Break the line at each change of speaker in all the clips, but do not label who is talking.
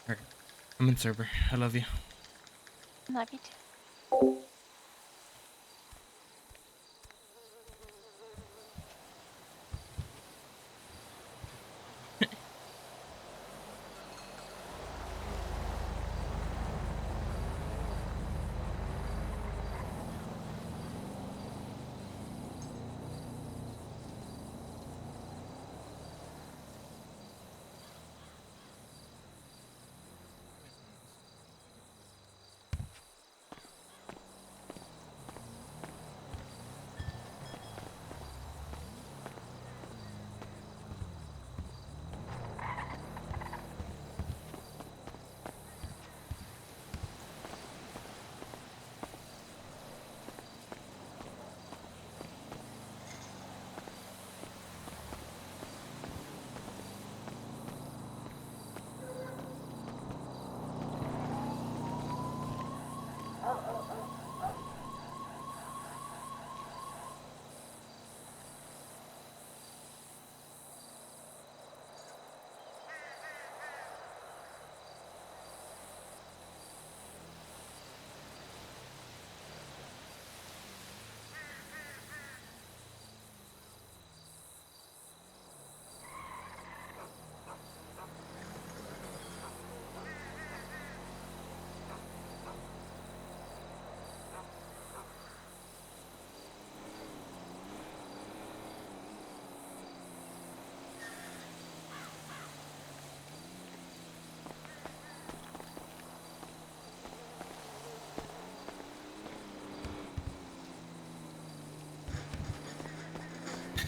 Alright. I'm in server. I love you.
Love you too.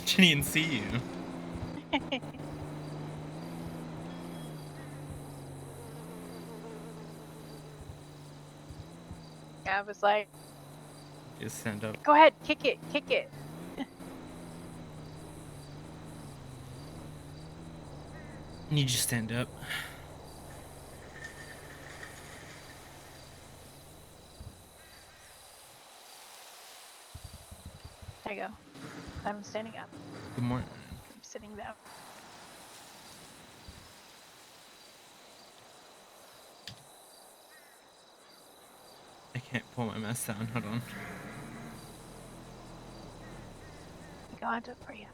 Didn't even see you.
I was like,
Just stand up.
go ahead, kick it, kick it.
You just stand up.
There you go. I'm standing up.
Good morning.
I'm sitting down.
I can't pull my mask down. Hold on.
I'll do it for you.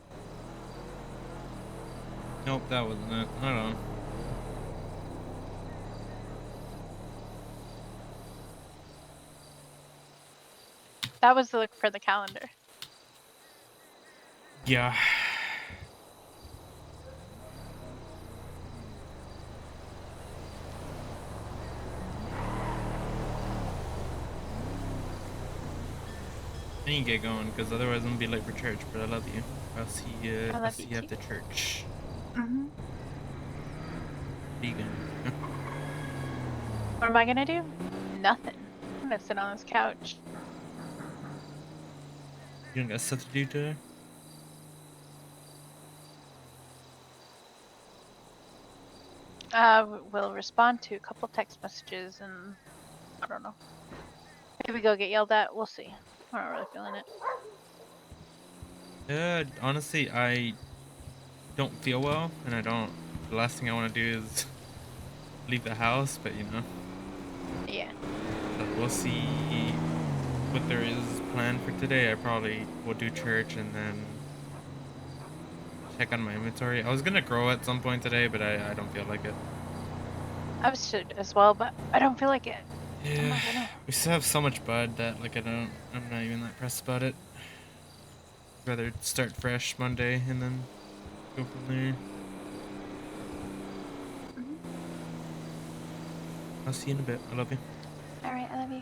Nope, that wasn't it. Hold on.
That was the look for the calendar.
Yeah. I need to get going because otherwise I'm gonna be late for church. But I love you. I'll see you.
I
I'll
love
see
you
you
too.
after church.
Mm-hmm.
What are you gonna do?
What am I gonna do? Nothing. I'm gonna sit on this couch.
You don't got stuff to do today?
We'll respond to a couple text messages and I don't know. Maybe go get yelled at. We'll see. I'm not really feeling it.
Honestly, I don't feel well, and I don't. The last thing I want to do is leave the house, but you know.
Yeah.
So we'll see what there is planned for today. I probably will do church and then check on my inventory. I was gonna grow at some point today, but I don't feel like it.
I should as well, but I don't feel like it. I'm
Yeah,
not gonna.
we still have so much bud that like I'm not even that pressed about it. I'd rather start fresh Monday and then go from there.
Mm-hmm.
I'll see you in a bit. I love you.
All right, I love you.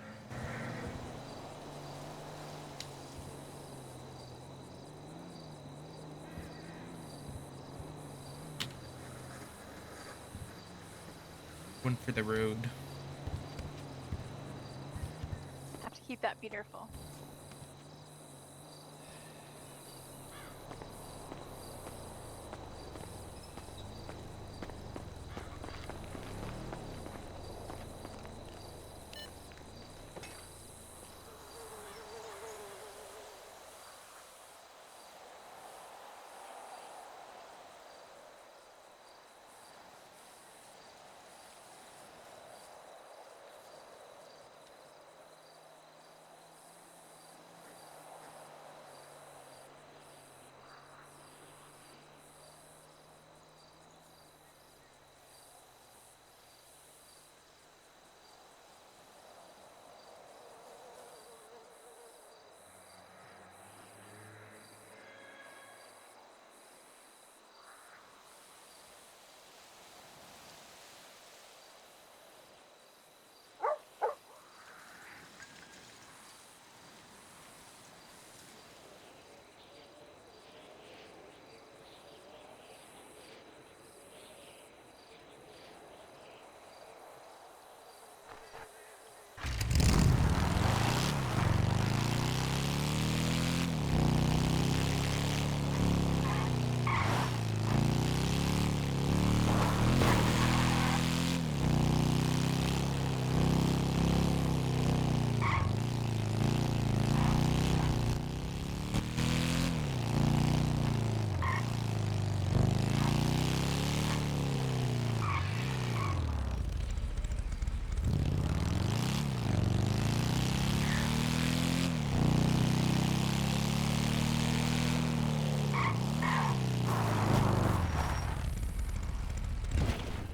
One for the road.
Have to keep that beater full.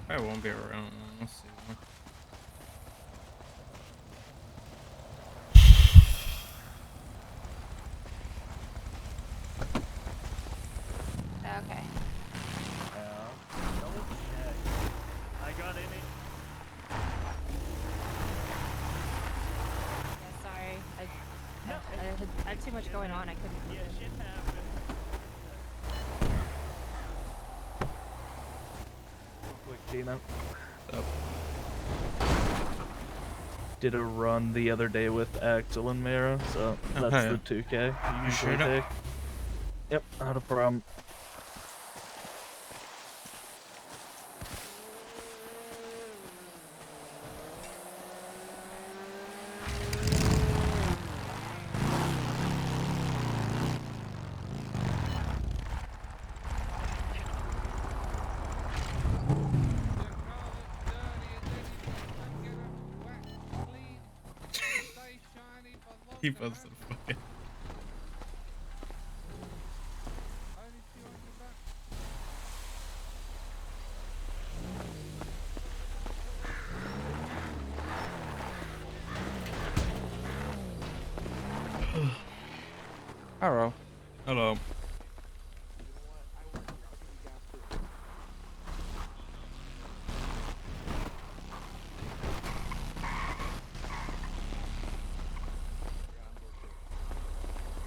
I won't be around. Let's see.
Okay.
Double check. I got any.
Yeah, sorry. I had too much going on. I couldn't come
Yeah,
in.
shit happened. Real quick, Tina.
Up.
Did a run the other day with Axel and Mara, so
Oh,
that's
yeah.
the 2K you
You
usually
sure?
take. Yep, not a problem.
Keep us the fucking.
Hello.
Hello.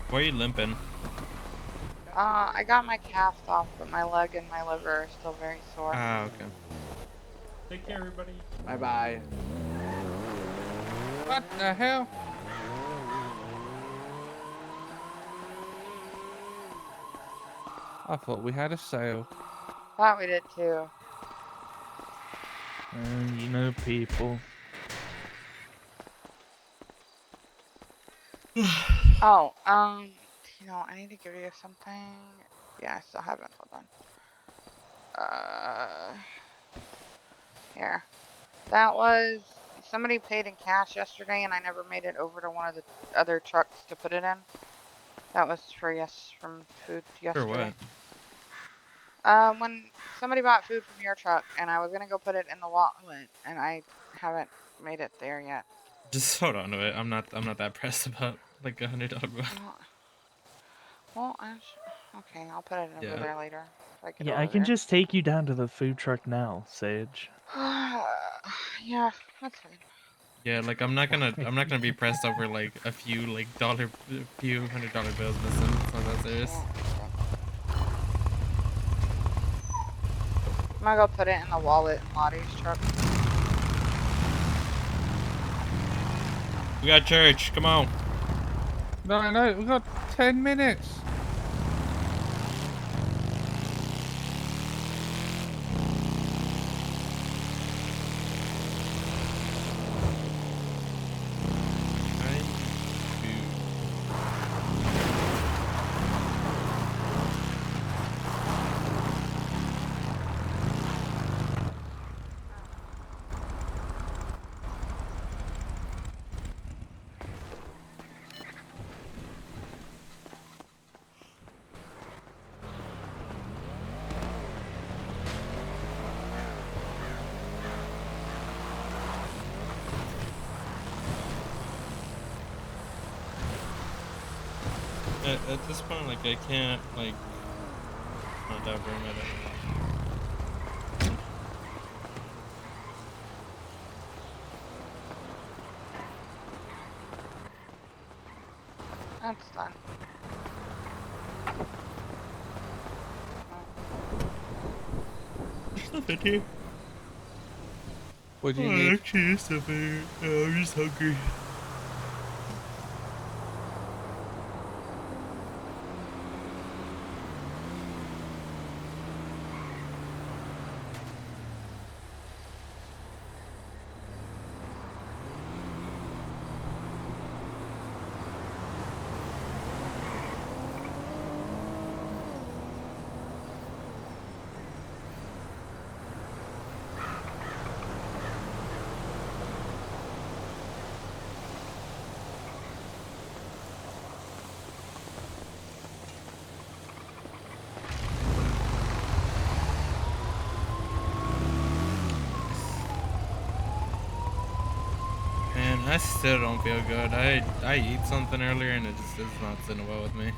Why are you limping?
I got my calf off, but my leg and my liver are still very sore.
Ah, okay. Take care, everybody.
Bye bye. What the hell? I thought we had a sale.
Thought we did too.
You know people.
Oh, I need to give you something. Yeah, I still haven't. Hold on. Here. That was somebody paid in cash yesterday, and I never made it over to one of the other trucks to put it in. That was from food
For
yesterday.
what?
When somebody bought food from your truck, and I was gonna go put it in the wallet, and I haven't made it there yet.
Just hold on to it. I'm not that pressed about like $100 bill.
Well, okay, I'll put it over
Yeah.
there later if I get
Yeah,
over
I can
there.
just take you down to the food truck now, Sage.
Yeah, that's fine.
Yeah, like I'm not gonna be pressed over like a few $100 bills missing. It's not that serious.
Yeah, I'm gonna go put it in the wallet in Lottie's truck.
We got church. Come on.
No, we got 10 minutes.
At this point, like I can't like not that very much.
That's done.
There's nothing here.
What do you need?
Actually, there's something. I'm just hungry. I still don't feel good. I eat something earlier and it just is not sitting well with me.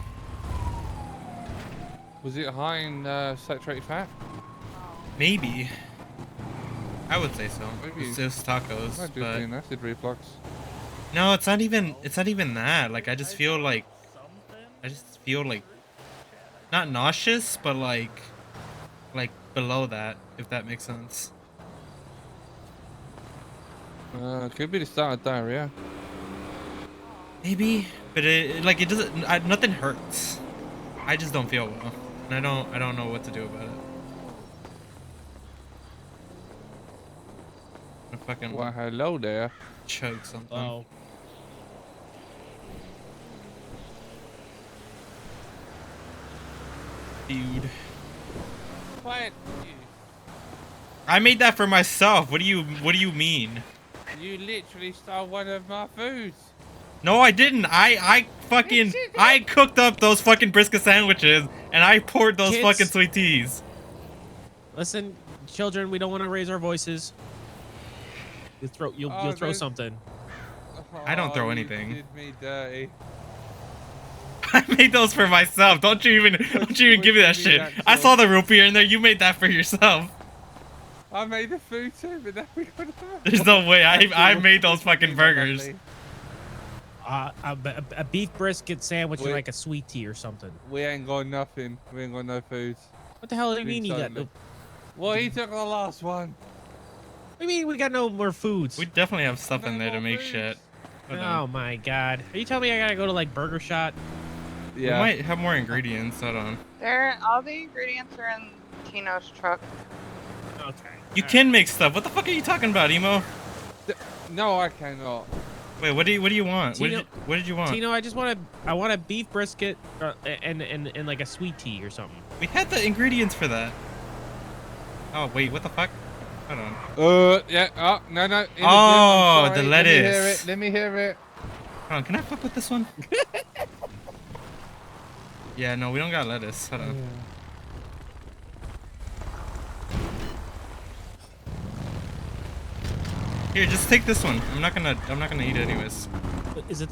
Was it high in saturated fat?
Maybe. I would say so.
Maybe.
It's just tacos,
Might
but
be an acid reflux.
no, it's not even that. Like I just feel like not nauseous, but like below that, if that makes sense.
Could be the start of diarrhea.
Maybe, but it doesn't. Nothing hurts. I just don't feel well, and I don't know what to do about it. I fucking
Well, hello there.
chug something.
Oh.
Dude,
What?
I made that for myself. What do you mean?
You literally stole one of my foods.
No, I didn't. I fucking I cooked up those fucking brisket sandwiches and I poured those
Kids.
fucking sweet teas.
Listen, children, we don't want to raise our voices. You'll throw
there's-
something.
I don't throw
You
anything.
did me dirty.
I made those for myself. Don't you even give me that shit. I saw the root beer in there. You made that for yourself.
I made the food too, but now we got
There's no way. I made those fucking burgers.
A beef brisket sandwich
Wait.
and like a sweet tea or something.
We ain't got nothing. We ain't got no food.
What the hell do you mean you got?
Inside
No,
me. Well, he took the last one.
what do you mean we got no more foods?
We definitely have stuff in
No
there to
more
make
foods.
shit. Hold
Oh
on.
my god. Are you telling me I gotta go to like Burger Shot?
We
Yeah.
might have more ingredients. Hold on.
All the ingredients are in Tino's truck.
Okay.
You can make stuff. What the fuck are you talking about, Emo?
No, I cannot.
Wait, what do you want?
Tino-
What did you want?
Tino, I want a beef brisket and like a sweet tea or something.
We had the ingredients for that. Oh wait, what the fuck? Hold on.
Yeah. Oh, no. Imogen,
Oh,
I'm
the
sorry.
lettuce.
Let me hear it.
Hold on, can I fuck with this one? Yeah, no, we don't got lettuce. Hold on. Here, just take this one. I'm not gonna eat it anyways.
Is this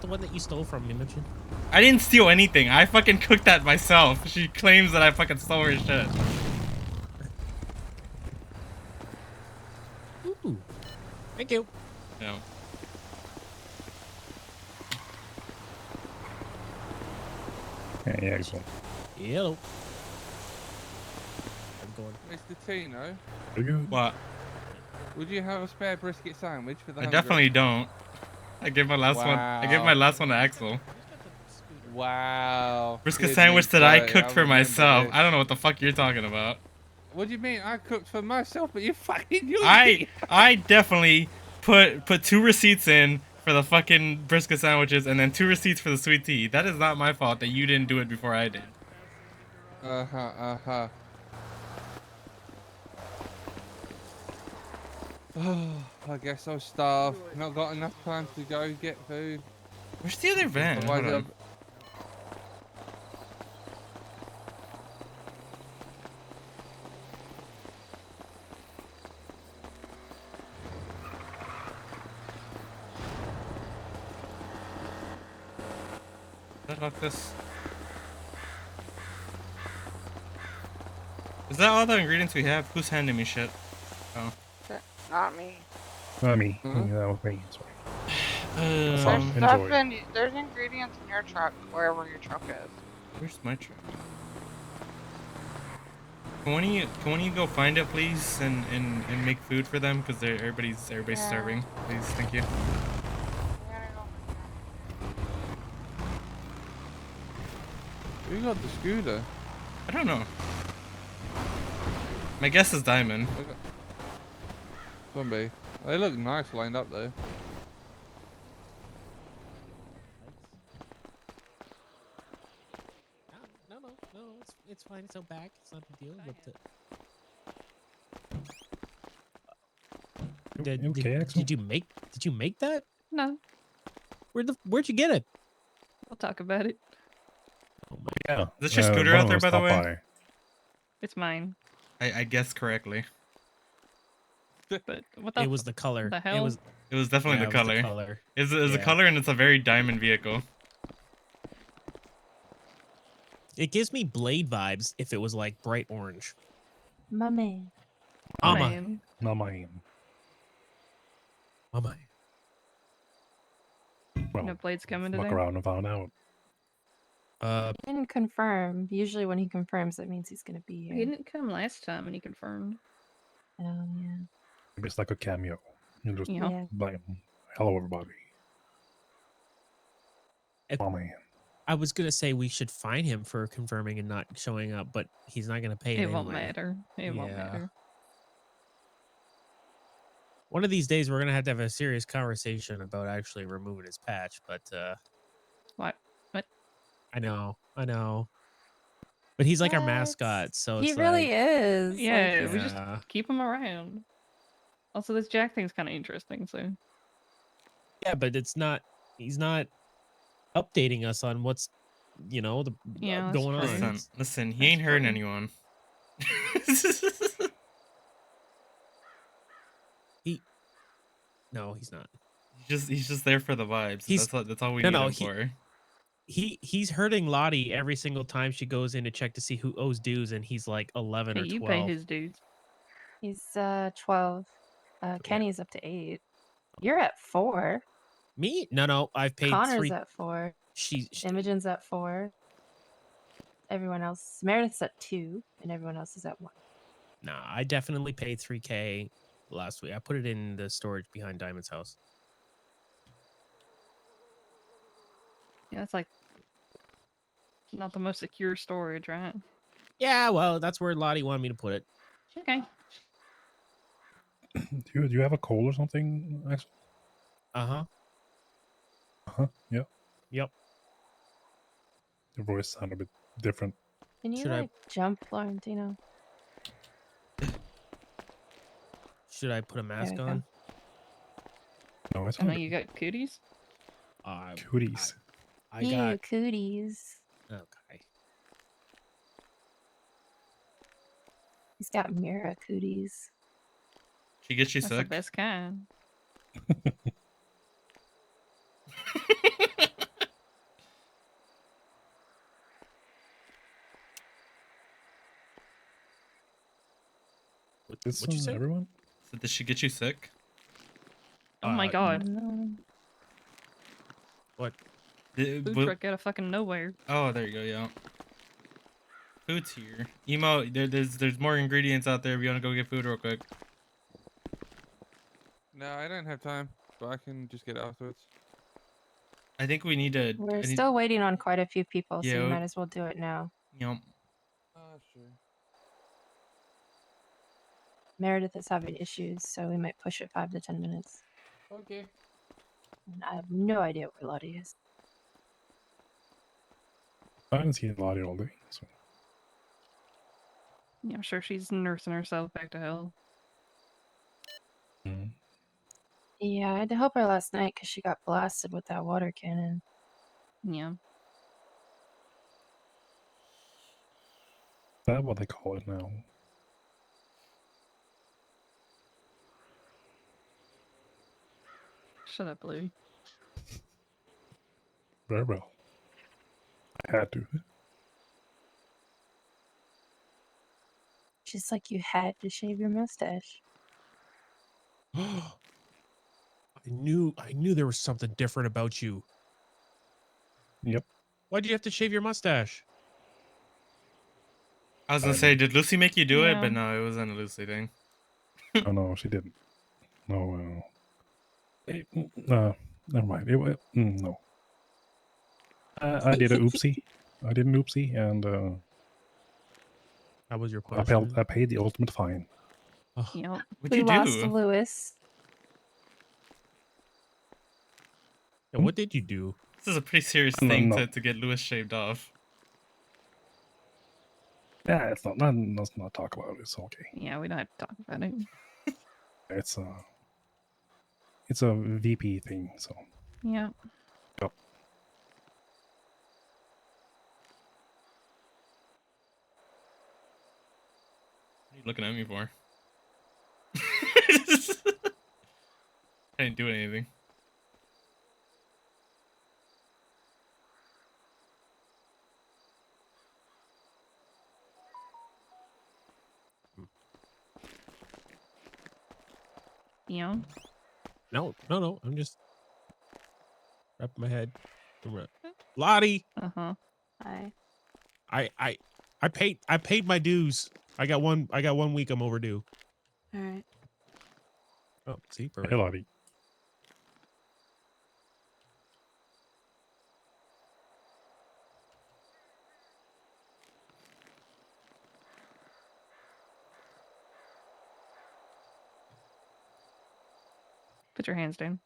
the one that you stole from Imogen?
I didn't steal anything. I fucking cooked that myself. She claims that I fucking stole her shit.
Ooh. Thank you.
No.
Yeah, excellent.
Hello. I'm going.
Mr. Tino,
What?
would you have a spare brisket sandwich for the
I
hungry?
definitely don't. I gave my last one. I gave my last one to Axel.
Wow.
Brisket
Did
sandwich
me
that I
dirty,
cooked for
remember
myself.
this.
I don't know what the fuck you're talking about.
What do you mean? I cooked for myself, but you fucking you.
I definitely put 2 receipts in for the fucking brisket sandwiches and then 2 receipts for the sweet tea. That is not my fault that you didn't do it before I did.
Oh, I guess I'll starve. Not got enough time to go get food.
Where's the other van?
Otherwise
Hold on. Did I lock this? Is that all the ingredients we have? Who's handing me shit? Oh.
Not me.
Not me.
Huh?
That was me. Sorry.
There's
Um,
stuff
enjoy.
in. There's ingredients in your truck, wherever your truck is.
Where's my truck? Can one of you go find it, please, and make food for them because everybody's
Yeah.
starving. Please, thank you.
You gotta go.
Who got the scooter?
I don't know. My guess is Diamond.
Zombie. They look nice lined up though.
No, it's fine. It's out back. It's not a big deal. But
Okay, excellent.
did you make that?
No,
Where'd you get it?
we'll talk about it.
Oh my
Yeah.
Is this your scooter
one
out
of
there,
us
by the
stopped
way?
It's mine.
I guessed correctly.
But what the?
It was the color.
the
It
hell?
was
It was definitely
Yeah,
the
it was
color.
the color.
It's a
Yeah.
color, and it's a very diamond vehicle.
It gives me Blade vibes if it was like bright orange.
My man.
Mama.
Man.
Not mine.
Mama.
Well,
No Blade's coming
fuck
today.
around and found out.
He didn't confirm. Usually when he confirms, that means he's gonna be
He
here.
didn't come last time and he confirmed.
Oh yeah.
Maybe it's like a cameo. You just
Yeah.
Yeah.
like, hello everybody.
If-
Oh man.
I was gonna say we should fine him for confirming and not showing up, but he's not gonna pay it,
It won't
anyway.
matter. It won't
Yeah.
matter.
One of these days we're gonna have to have a serious conversation about actually removing his patch, but
What? What?
I know. But he's like our
What?
mascot, so
He
it's
really
like,
is.
Yeah,
Like,
we just
yeah.
keep him around. Also, this Jack thing's kind of interesting, so.
Yeah, but he's not updating us on what's the
Yeah, that's
going
true.
on.
Listen, he
That's
ain't hurting
true.
anyone.
No, he's not.
He's just there for the vibes.
He's-
That's all we
no,
need
no,
him for.
He's hurting Lottie every single time she goes in to check to see who owes dues, and he's like 11
Hey,
or
you
12.
pay his dues.
he's 12. Kenny's up to 8. You're at 4.
Me? No, I've paid
Connor's
3.
at 4.
She
Imogen's at 4. Everyone else, Meredith's at 2, and everyone else is at 1.
Nah, I definitely paid 3K last week. I put it in the storage behind Diamond's house.
Yeah, it's like not the most secure storage, right?
Yeah, well, that's where Lottie wanted me to put it.
Okay.
Do you have a cold or something, Axel?
Uh-huh.
Yeah.
Yep.
Your voice sounded a bit different.
Can you
Should I-
like jump, Florentino?
Should I put a mask
we go.
on?
No, it's
I know
not
you got cooties.
cooties.
I
Ew,
got
cooties.
okay.
He's got Mira cooties.
She gets you
That's the
sick.
best kind.
This
What'd you say?
everyone?
So did she get you sick?
Oh my
Uh,
god.
No.
What?
Food truck out of fucking nowhere.
Oh, there you go. Yeah. Food's here. Emo, there's more ingredients out there. If you want to go get food real quick.
No, I don't have time, but I can just get it afterwards.
I think we need to.
We're
I need-
still waiting on quite a few people, so
Yeah,
you
we-
might as well do it now.
You know,
Sure.
Meredith is having issues, so we might push it 5 to 10 minutes.
Okay.
And I have no idea where Lottie is.
I haven't seen Lottie all day, so
Yeah, I'm sure she's nursing herself back to health.
mm.
Yeah, I had to help her last night because she got blasted with that water cannon.
Yeah.
Is that what they call it now?
Shut up, Louie.
Very well. I had to.
Just like you had to shave your mustache.
I knew there was something different about you.
Yep.
Why'd you have to shave your mustache?
I was gonna say, did Lucy make you do it?
Yeah.
But no, it wasn't a Lucy thing.
Oh no, she didn't. No. Never mind. No. I did a oopsie. I did an oopsie, and
That was your
I
punishment.
paid the ultimate fine.
Ugh.
Yep.
What'd
We
you
lost
do?
Lewis.
Yeah, what did you do?
This is a pretty serious
No,
thing
no.
to get Lewis shaved off.
Yeah, it's not. Let's not talk about it. It's okay.
Yeah, we don't have to talk about it.
It's a VP thing. So
Yeah.
What are you looking at me for? I didn't do anything.
Yeah.
No. I'm just wrapping my head. Lottie,
Uh huh.
Hi.
I paid my dues. I got 1 week I'm overdue.
All right.
Oh, see,
Hey,
perfect.
Lottie.
Put your hands down.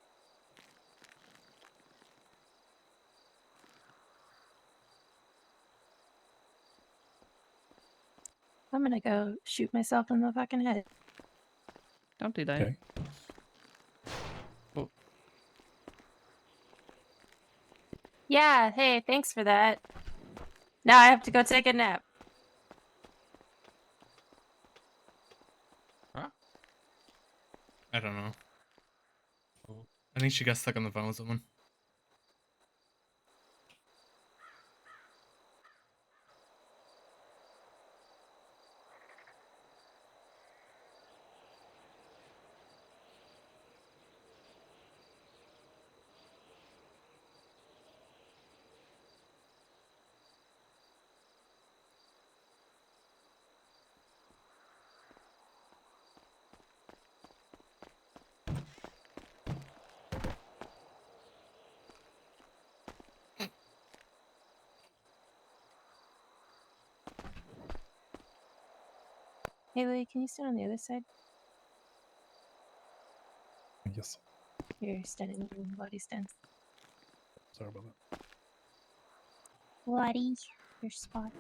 I'm gonna go shoot myself in the fucking head.
Don't do that.
Okay.
Yeah. Hey, thanks for that. Now I have to go take a nap.
Huh?
I don't know. I think she got stuck on the phone with someone.
Hey, Lee, can you stand on the other side?
Yes.
You're standing in body stance.
Sorry about that.
Lottie, your spot.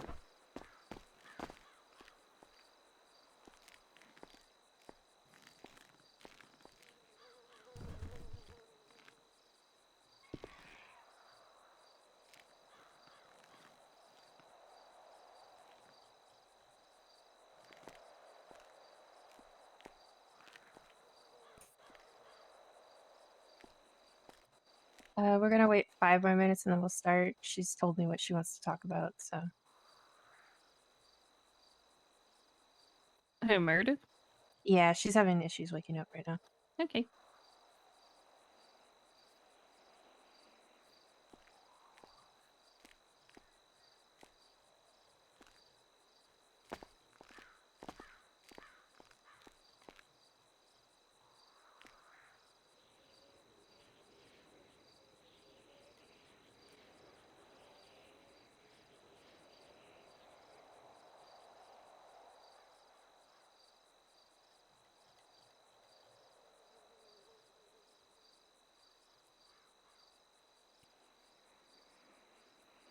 We're gonna wait 5 more minutes and then we'll start. She's told me what she wants to talk about, so.
Who, Meredith?
Yeah, she's having issues waking up right now.
Okay.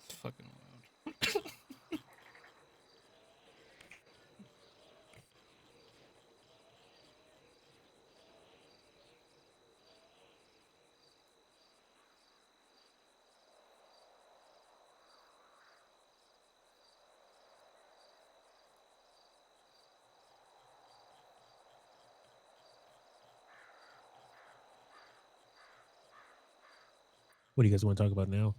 It's fucking loud.
What do you guys want to talk about now?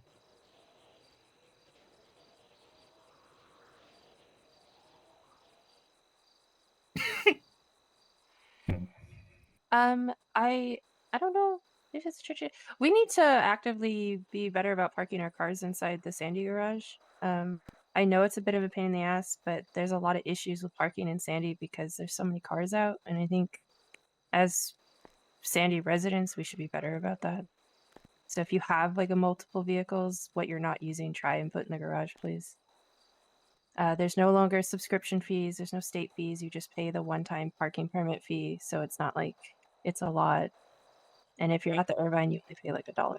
I don't know if it's church. We need to actively be better about parking our cars inside the Sandy garage. I know it's a bit of a pain in the ass, but there's a lot of issues with parking in Sandy because there's so many cars out, and I think as Sandy residents, we should be better about that. So if you have like a multiple vehicles, what you're not using, try and put in the garage, please. There's no longer subscription fees. There's no state fees. You just pay the one-time parking permit fee. So it's not like it's a lot. And if you're at the Irvine, you only pay like $1.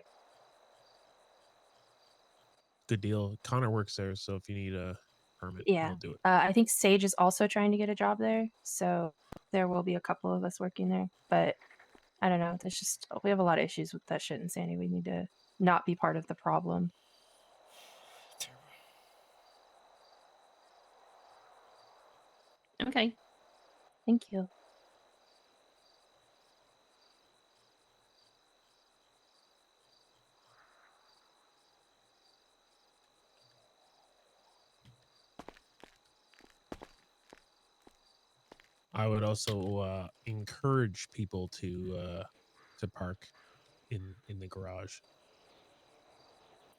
Good deal. Connor works there, so if you need a permit,
Yeah.
he'll do it.
I think Sage is also trying to get a job there. So there will be a couple of us working there. But I don't know. There's just, we have a lot of issues with that shit in Sandy. We need to not be part of the problem.
Okay.
Thank you.
I would also encourage people to park in the garage.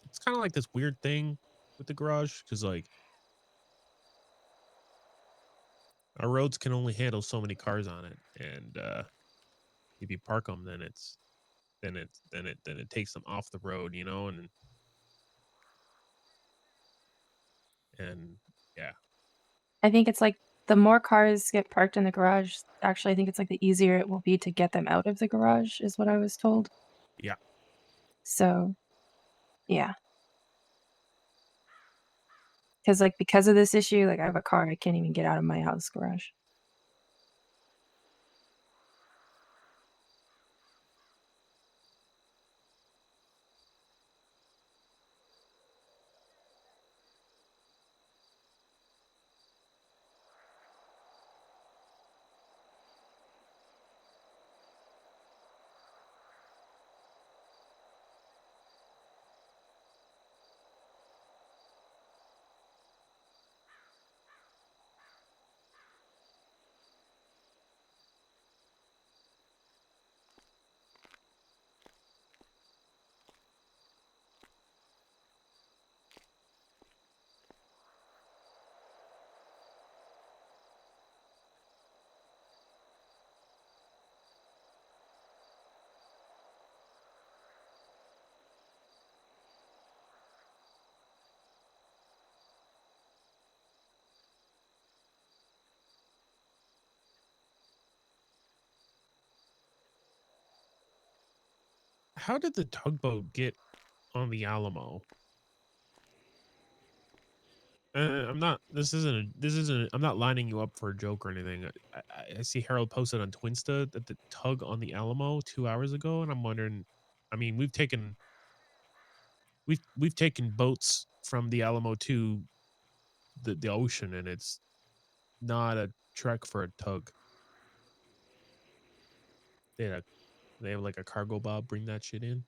It's kind of like this weird thing with the garage because like our roads can only handle so many cars on it, and if you park them, then it takes them off the road, you know, and yeah.
I think it's like the more cars get parked in the garage, actually, I think it's like the easier it will be to get them out of the garage, is what I was told.
Yeah.
So, yeah. Because, like, because of this issue, like, I have a car, I can't even get out of my house garage.
How did the tugboat get on the Alamo? I'm not. This isn't. I'm not lining you up for a joke or anything. I see Harold posted on Twinsta that the tug on the Alamo 2 hours ago, and I'm wondering. I mean, we've taken boats from the Alamo to the ocean, and it's not a trek for a tug. They have like a cargo bob bring that shit in.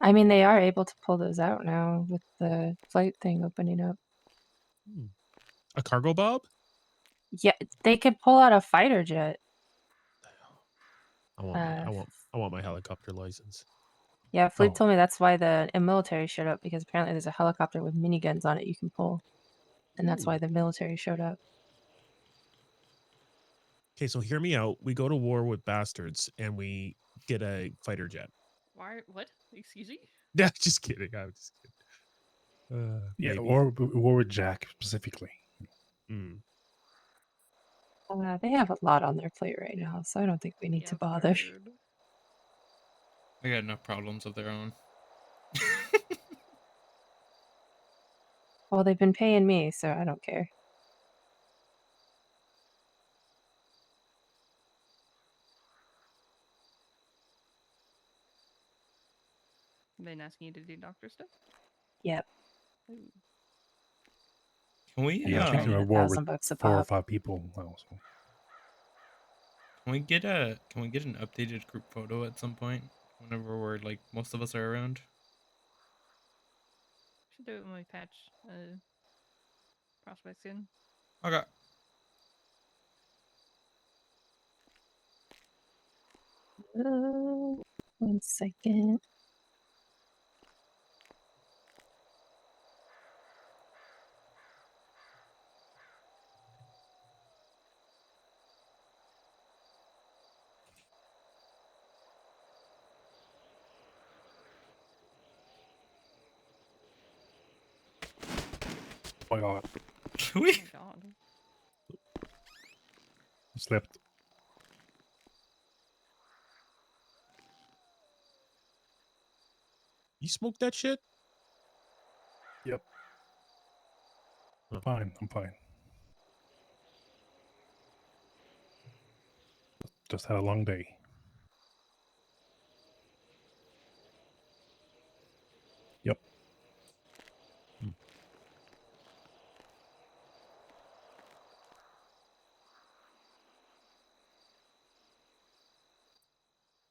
I mean, they are able to pull those out now with the flight thing opening up.
A cargo bob?
Yeah, they could pull out a fighter jet.
I want my helicopter license.
Yeah, Philippe
Oh.
told me that's why the military showed up, because apparently there's a helicopter with miniguns on it you can pull. And that's why the military showed up.
Okay, so hear me out. We go to war with bastards and we get a fighter jet.
Why? What? Excuse me?
Yeah, just kidding. I'm just kidding.
Yeah,
Maybe.
or with Jack specifically.
Mm.
They have a lot on their plate right now, so I don't think we need to bother.
They got enough problems of their own.
Well, they've been paying me, so I don't care.
Been asking you to do doctor stuff?
Yep.
Ooh.
Can we?
Yeah, I think they're at war with
$1,000 a
4 or
pop.
5 people now. So.
Can we get an updated group photo at some point? Whenever we're like most of us are around.
Should do it when we patch prospects in.
Okay.
One second.
Oh my god.
We
God.
Slipped.
You smoke that shit?
Yep.
Huh.
Fine. I'm fine. Just had a long day. Yep.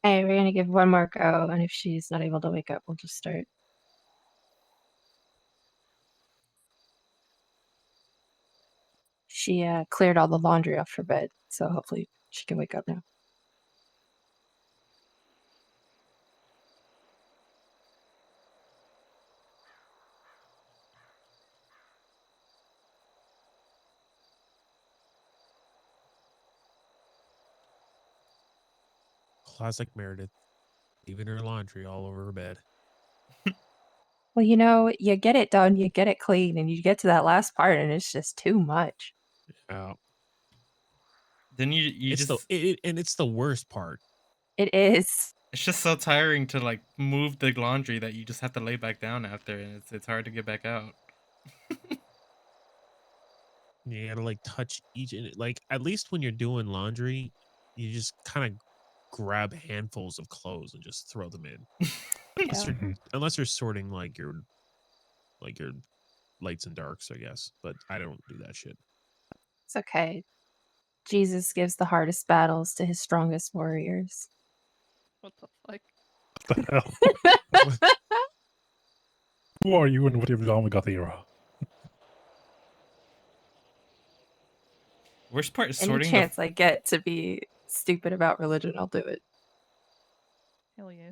Hey, we're gonna give one more go, and if she's not able to wake up, we'll just start. She cleared all the laundry off her bed, so hopefully she can wake up now.
Classic Meredith, leaving her laundry all over her bed.
Well, you know, you get it done, you get it clean, and you get to that last part, and it's just too much.
Yeah.
Then you
It's
just
and it's the worst part.
It is.
it's just so tiring to like move the laundry that you just have to lay back down after, and it's hard to get back out.
You gotta like touch each, like at least when you're doing laundry, you just kind of grab handfuls of clothes and just throw them in. Unless you're sorting like your lights and darks, I guess. But I don't do that shit.
It's okay. Jesus gives the hardest battles to his strongest warriors.
What the fuck?
What the hell? Who are you and what have you done with Garcia?
Worst part is
Any
sorting
chance I get to be stupid about religion, I'll do it.
Hell yeah.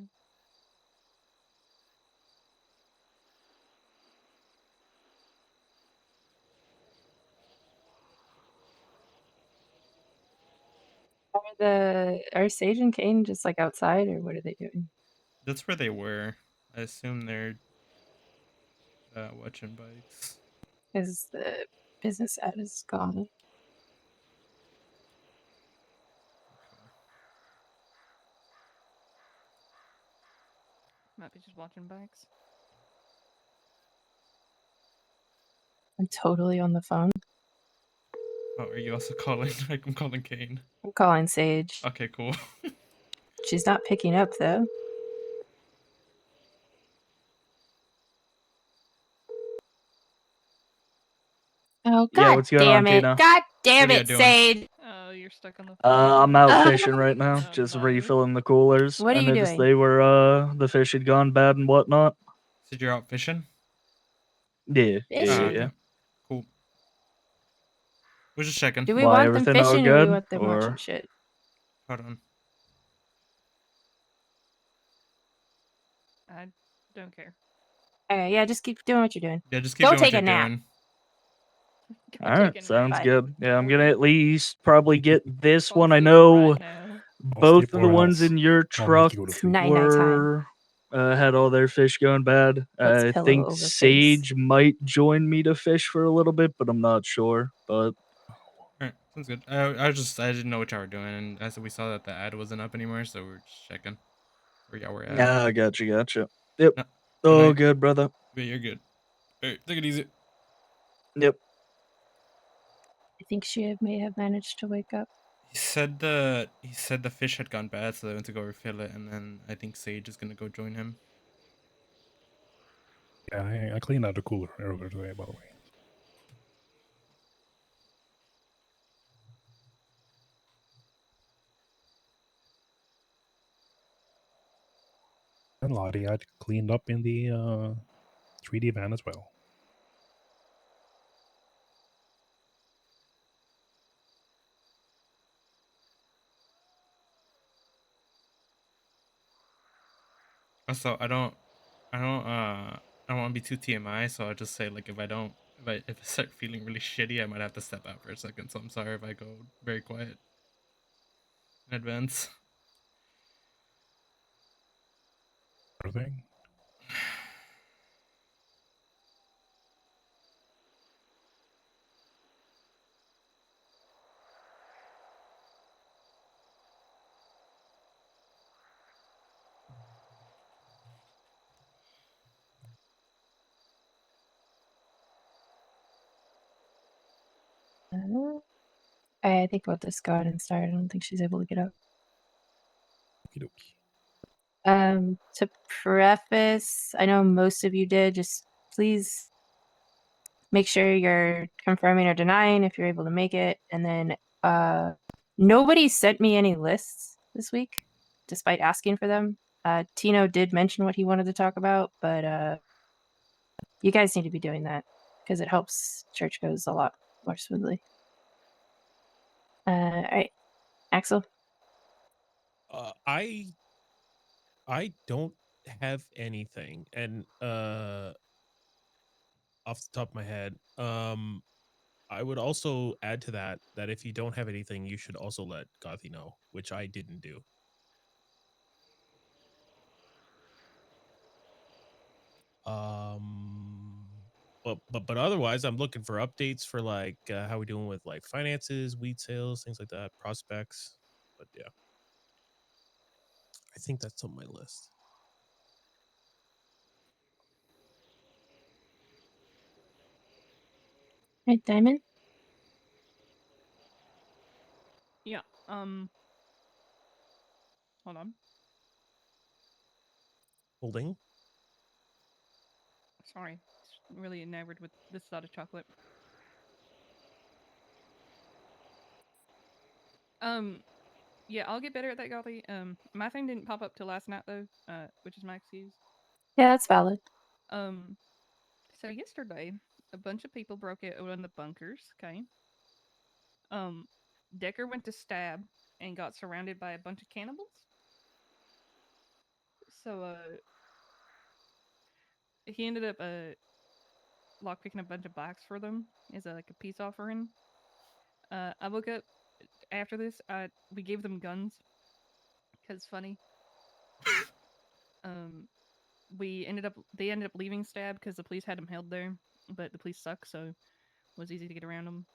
Are Sage and Kane just like outside, or what are they doing?
That's where they were. I assume they're watching bikes.
Is the business ad is gone?
Might be just watching bikes.
I'm totally on the phone.
Oh, are you also calling? Like I'm calling Kane.
I'm calling Sage.
Okay, cool.
She's not picking up though. Oh
Yeah,
god
what's going
damn
on,
it.
Tina?
God damn
What are you
it,
doing?
Sage.
Oh, you're stuck on the phone.
I'm out fishing right now,
Oh,
just
nice.
refilling the coolers.
What are
I
you
noticed
doing?
they were the fish had gone bad and whatnot.
Said you're out fishing?
Yeah,
Ah,
Fishing?
okay. Cool. We're just checking.
Do we
Why,
want them
everything all
fishing or we
good,
want them watching
or-
shit?
Hold on.
I don't care.
Okay, yeah, just keep doing what you're doing.
Yeah, just keep
Go
doing what
take
you're
a nap.
doing.
Go
All
take
right,
a nap.
sounds
Bye.
good. Yeah, I'm gonna at least probably get this
Fall
one. I
asleep
know
right now.
both
sleep
of the
or
ones
else.
in your
I'll need
truck
to go to
It's
sleep.
night time.
were had all their fish going bad.
Puts
I
pillow
think
over face.
Sage might join me to fish for a little bit, but I'm not sure. But
Alright, sounds good. I didn't know what y'all were doing, and I said we saw that the ad wasn't up anymore, so we're just checking where y'all were at.
yeah, I gotcha. Yep.
No,
Oh,
night.
good, brother.
Yeah, you're good. Alright, take it easy.
Yep.
I think she may have managed to wake up.
He said the fish had gone bad, so they went to go refill it, and then I think Sage is gonna go join him.
Yeah, I cleaned out the cooler earlier today, by the way. And Lottie, I cleaned up in the 3D van as well.
Also, I don't want to be too TMI, so I'll just say like if I start feeling really shitty, I might have to step out for a second. So I'm sorry if I go very quiet in advance.
Everything.
I think we'll just go ahead and start. I don't think she's able to get up. To preface, I know most of you did. Just please make sure you're confirming or denying if you're able to make it. And then nobody sent me any lists this week, despite asking for them. Tino did mention what he wanted to talk about, but you guys need to be doing that because it helps church goes a lot more smoothly. All right, Axel.
I don't have anything, and off the top of my head, I would also add to that if you don't have anything, you should also let Gothy know, which I didn't do. But otherwise, I'm looking for updates for like how we doing with like finances, weed sales, things like that, prospects. But yeah, I think that's on my list.
Right, Diamond.
Yeah. Hold on.
Holding.
Sorry. It's really enamored with this side of chocolate. Yeah, I'll get better at that, Gothy. My thing didn't pop up till last night though, which is my excuse.
Yeah, that's valid.
So yesterday, a bunch of people broke out in the bunkers. Okay. Decker went to stab and got surrounded by a bunch of cannibals. So he ended up lockpicking a bunch of blacks for them as like a peace offering. I woke up after this. We gave them guns because funny. They ended up leaving stab because the police had them held there, but the police suck, so it was easy to get around them.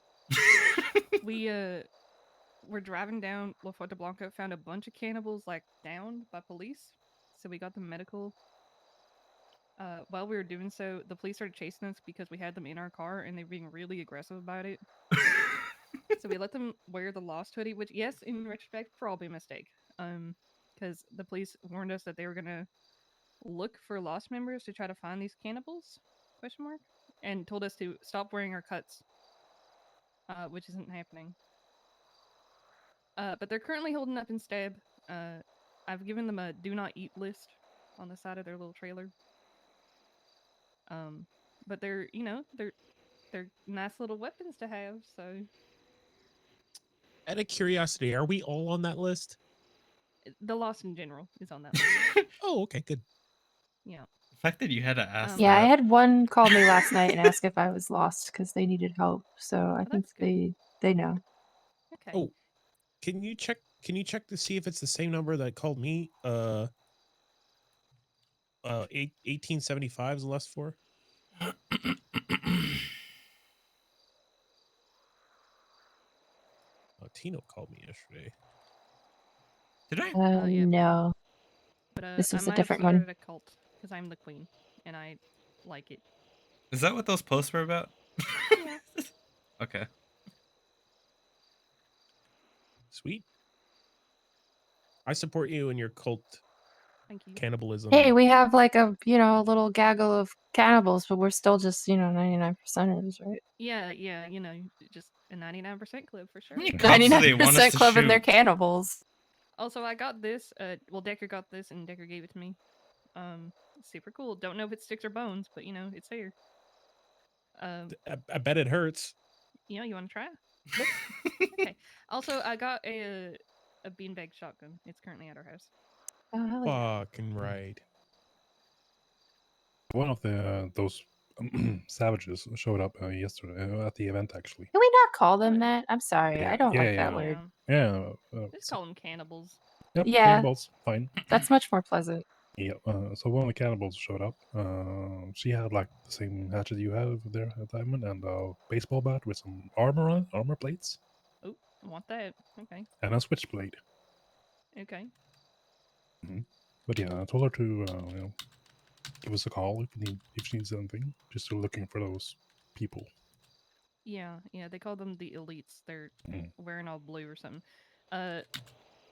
We were driving down La Fuente Blanca, found a bunch of cannibals like downed by police, so we got them medical. While we were doing so, the police started chasing us because we had them in our car and they were being really aggressive about it. So we let them wear the Lost hoodie, which, yes, in retrospect, probably a mistake. Because the police warned us that they were gonna look for Lost members to try to find these cannibals? ? And told us to stop wearing our cuts, which isn't happening. But they're currently holding up in stab. I've given them a do not eat list on the side of their little trailer. But they're nice little weapons to have. So,
Out of curiosity, are we all on that list?
the Lost in general is on that list.
Oh, okay, good.
Yeah.
The fact that you had to ask
Yeah, I
that.
had one call me last night and ask if I was lost because they needed help. So I think
that's good.
they know.
Okay.
Oh, can you check to see if it's the same number that called me? 1875 is the last four. Tino called me yesterday.
Did I?
Yeah.
No.
But
This
I
was a
might have
different
started
one.
a cult because I'm the queen and I like it.
Is that what those posts were about?
Yeah.
Okay.
Sweet. I support you in your cult.
Thank you.
Cannibalism.
Hey, we have like a a little gaggle of cannibals, but we're still just 99%ers, right?
Yeah, just a 99% clip for sure.
How many cops do they want us
99%
to
club and they're
shoot?
cannibals.
Also, I got this. Well, Decker got this, and Decker gave it to me. Super cool. Don't know if it's sticks or bones, but it's here.
I bet it hurts.
You want to try? Okay. Also, I got a beanbag shotgun. It's currently at our house.
Oh, hell yeah.
Fucking right.
One of those savages showed up yesterday at the event. Actually,
Can we not call them that? I'm sorry.
Yeah,
I don't like
yeah,
that word.
yeah.
Just call them cannibals.
Yep,
Yeah.
cannibals, fine.
That's much more pleasant.
Yeah. So one of the cannibals showed up. She had like the same hatchet you have there at Diamond, and a baseball bat with some armor on, armor plates,
Oh, I want that. Okay.
and a switchblade.
Okay.
But yeah, I told her to give us a call if she needs anything. Just still looking for those people.
Yeah. They call them the elites. They're wearing all blue or something.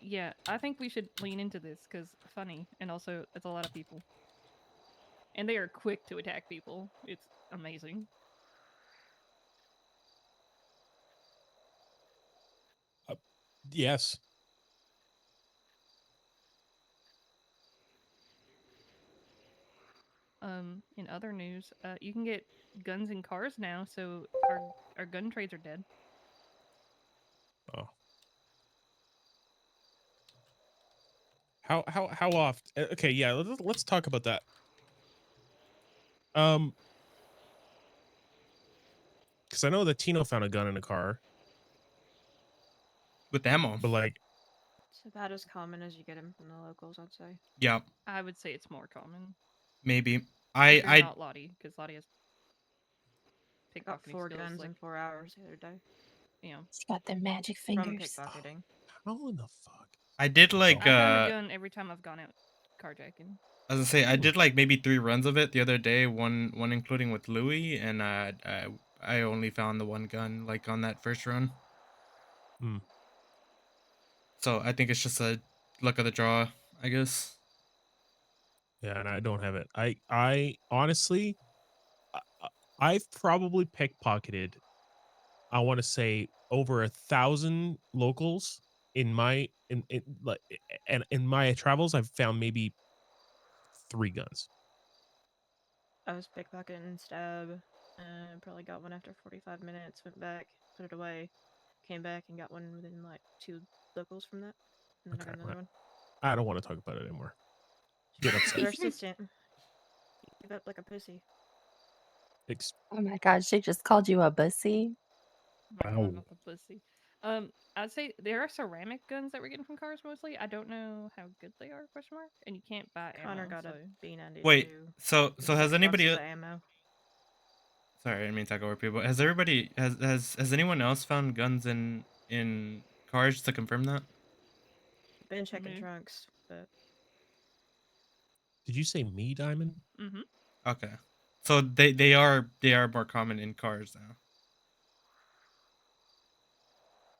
Yeah. I think we should lean into this because funny, and also it's a lot of people, and they are quick to attack people. It's amazing.
Yes.
In other news, you can get guns and cars now, so our gun trades are dead.
Oh. How often? Okay, yeah. Let's talk about that. Because I know that Tino found a gun in a car,
with ammo.
but like,
It's about as common as you get them from the locals, I'd say.
Yeah,
I would say it's more common.
maybe.
If you're
I
not Lottie, because Lottie has
Got
pickpocketing
4
skills.
guns
Like,
in 4 hours the other day
you know,
She's got the magic
from
fingers.
pickpocketing.
how in the fuck?
I did like
I found a gun every time I've gone out carjacking.
as I say, I did like maybe 3 runs of it the other day. One including with Louis, and I only found the one gun like on that first run.
Hmm.
So I think it's just a luck of the draw, I guess.
Yeah, and I don't have it. I honestly, I've probably pickpocketed. I want to say over 1,000 locals in my in like and in my travels. I've found maybe 3 guns.
I was pickpocketing and stab. Probably got one after 45 minutes, went back, put it away, came back and got one within like 2 locals from that. And then I got another one.
I don't want to talk about it anymore. Get upset.
Persistent. You give up like a pussy.
Oh my god, she just called you a bussy.
Wow.
Not the pussy. I'd say there are ceramic guns that we're getting from cars mostly. I don't know how good they are, question mark. And you can't buy
Connor
ammo,
got
so.
a B92.
Wait, so
There's
has
6
anybody?
boxes of ammo.
Sorry, I didn't mean to talk over people. Has everybody has anyone else found guns in cars to confirm that?
Been checking
Me.
trunks, but
Did you say me, Diamond?
Mm-hmm.
Okay, so they are more common in cars now.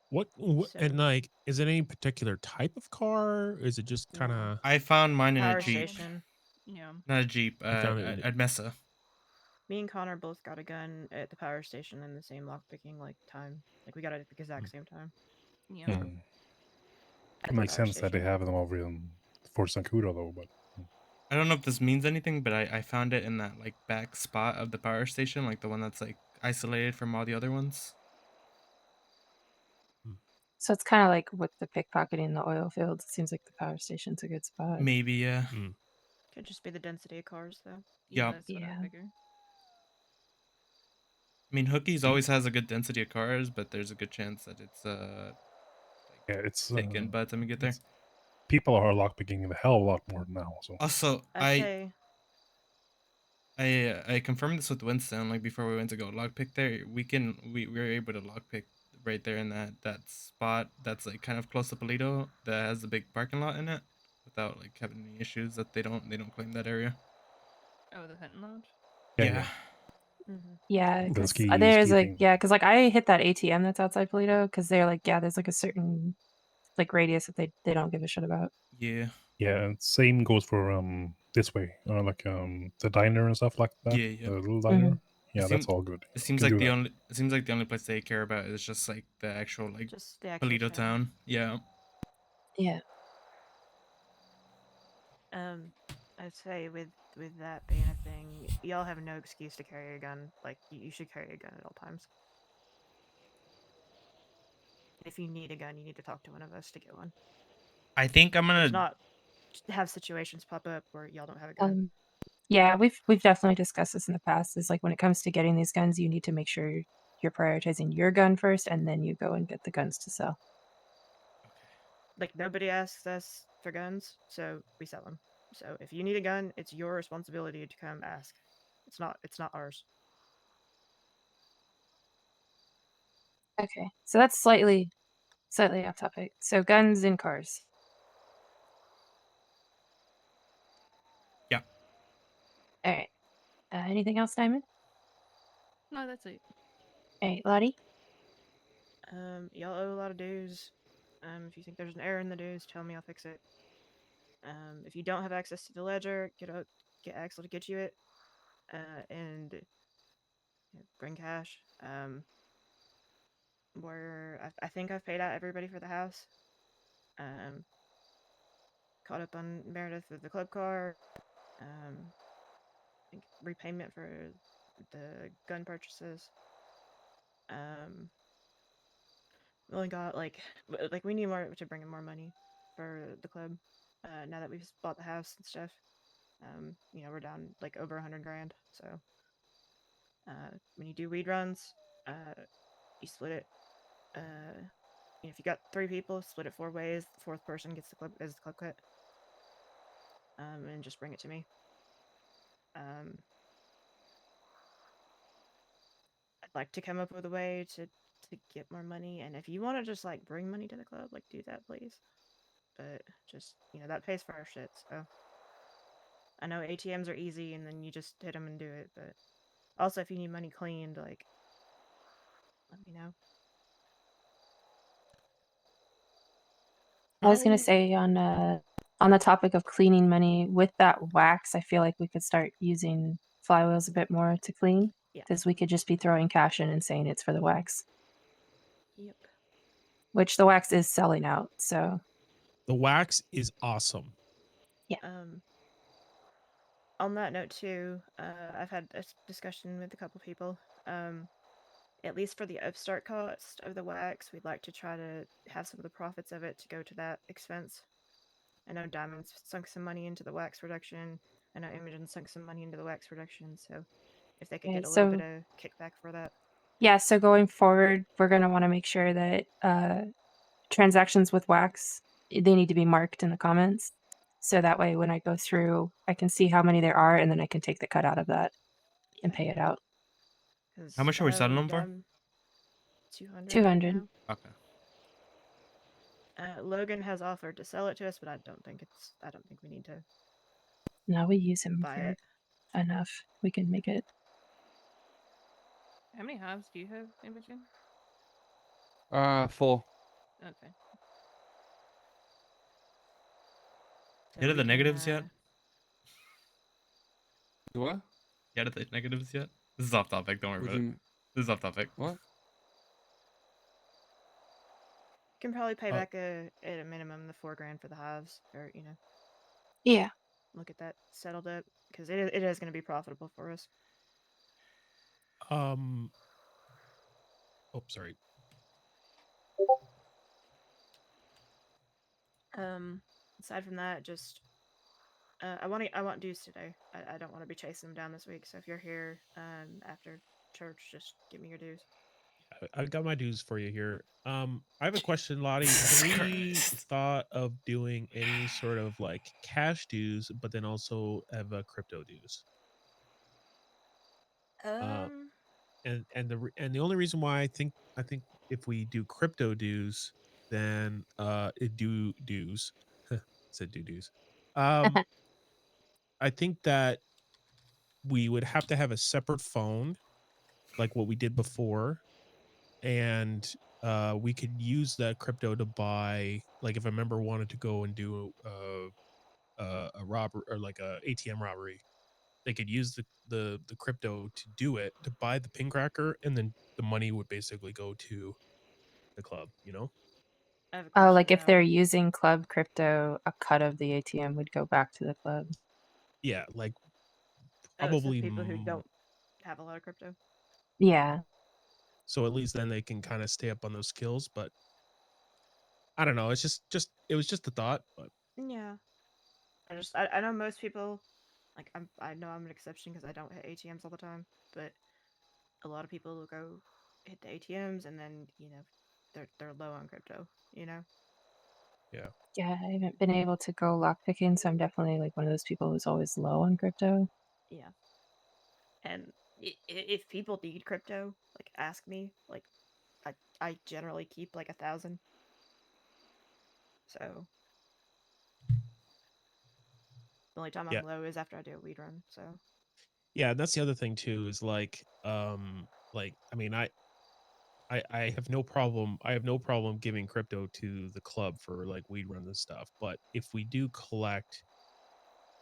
What
So-
and like, is it any particular type of car? Is it just
No.
kind of?
I found mine in a
power
Jeep,
station.
Yeah.
not a Jeep,
You found it in
a Mesa.
Me and Connor both got a gun at the power station in the same lockpicking like time. Like we got it at the exact same time.
Yeah.
Hmm.
At
It
the
makes
power
sense that they
station.
have them over in Fort Sancudo though, but
I don't know if this means anything, but I found it in that like back spot of the power station, like the one that's like isolated from all the other ones.
So it's kind of like with the pickpocketing in the oil fields. It seems like the power station's a good spot.
Maybe, yeah.
Could just be the density of cars though.
Yeah,
Yup.
that's what I figure.
I mean, Hookies always has a good density of cars, but there's a good chance that it's
yeah, it's
taken by the time you get there.
it's- people are lockpicking the hell of a lot more now. So
Also,
I'd say
I confirmed this with Winston like before we went to go lockpick there. We were able to lockpick right there in that spot that's like kind of close to Polito that has a big parking lot in it without like having any issues that they don't claim that area.
Oh, the hunting lodge?
Yeah.
Yeah,
The
because
ski
there's like
thing.
because like I hit that ATM that's outside Polito because they're like there's like a certain like radius that they don't give a shit about.
Yeah.
Yeah, and same goes for this way, like the diner and stuff like that.
Yeah, yeah.
The little diner.
Mhm.
Yeah,
It
that's
seems
all good.
it
You
seems
can
like
do
the
that.
only it seems like the only place they care about is just like the actual like
just the actual
Polito town. Yeah.
Yeah.
I'd say with that being a thing, y'all have no excuse to carry a gun. Like you should carry a gun at all times. If you need a gun, you need to talk to one of us to get one.
I think I'm
It's
gonna
not have situations pop up where y'all don't have a gun.
Yeah, we've definitely discussed this in the past. Is like when it comes to getting these guns, you need to make sure you're prioritizing your gun first, and then you go and get the guns to sell.
Like nobody asks us for guns, so we sell them. So if you need a gun, it's your responsibility to come ask. It's not ours.
Okay, so that's slightly off topic. So guns in cars.
Yeah.
All right. Anything else, Diamond?
No, that's it.
All right, Lottie.
Y'all owe a lot of dues. If you think there's an error in the dues, tell me, I'll fix it. If you don't have access to the ledger, get Axel to get you it, and bring cash. I think I've paid out everybody for the house. Caught up on Meredith with the club car. I think repayment for the gun purchases. We only got like we need more to bring in more money for the club. Now that we've bought the house and stuff, we're down like over 100 grand. So when you do weed runs, you split it. If you got 3 people, split it 4 ways. The 4th person gets the club as the club cut. And just bring it to me. I'd like to come up with a way to get more money, and if you want to just like bring money to the club, like do that, please. But just that pays for our shit. So I know ATMs are easy, and then you just hit them and do it. But also, if you need money cleaned, like let me know.
I was gonna say on the topic of cleaning money with that wax, I feel like we could start using flywheels a bit more to clean
Yeah.
because we could just be throwing cash in and saying it's for the wax,
Yep.
which the wax is selling out. So
The wax is awesome.
Yeah.
On that note too, I've had a discussion with a couple people. At least for the upstart cost of the wax, we'd like to try to have some of the profits of it to go to that expense. I know Diamond's sunk some money into the wax reduction. I know Imogen sunk some money into the wax reduction. So if they could
Okay,
get a little
so-
bit of kickback for that.
yeah, so going forward, we're gonna want to make sure that transactions with wax, they need to be marked in the comments. So that way when I go through, I can see how many there are and then I can take the cut out of that and pay it out.
How much are we selling them for?
200.
200.
Right
Okay.
now. Logan has offered to sell it to us, but I don't think we need to
No, we use him
buy
for
it.
enough. We can make it.
How many hives do you have, Imogen?
4.
Okay.
So
You out of
we
the
can,
negatives yet?
What?
You out of the negatives yet? This is off topic. Don't worry
What
about
do
it.
you
This is off topic.
What?
can probably pay back at a minimum the 4 grand for the hives, or
Yeah.
look at that settled up because it is going to be profitable for us.
Oh, sorry.
Aside from that, just I want dues today. I don't want to be chasing them down this week. So if you're here after church, just give me your dues.
I've got my dues for you here. I have a question, Lottie. Have we thought of doing any sort of like cash dues, but then also have a crypto dues? And the only reason why I think if we do crypto dues, then dues said dues. I think that we would have to have a separate phone, like what we did before, and we could use that crypto to buy, like if a member wanted to go and do a robbery or like a ATM robbery, they could use the crypto to do it, to buy the pin cracker, and then the money would basically go to the club,
I have a
Oh,
question
like if
now.
they're using club crypto, a cut of the ATM would go back to the club.
Yeah, like
So
probably
people who don't have a lot of crypto.
Yeah.
so at least then they can kind of stay up on those skills. But I don't know, it's just it was just a thought. But
Yeah. I know most people, like I know I'm an exception because I don't hit ATMs all the time, but a lot of people will go hit the ATMs and then they're low on crypto.
yeah.
Yeah, I haven't been able to go lockpicking, so I'm definitely like one of those people who's always low on crypto.
Yeah. And if people need crypto, like ask me. Like I generally keep like 1,000. So the only time
Yeah.
I'm low is after I do a weed run. So
Yeah, and that's the other thing too, is like I mean, I have no problem. I have no problem giving crypto to the club for like weed runs and stuff. But if we do collect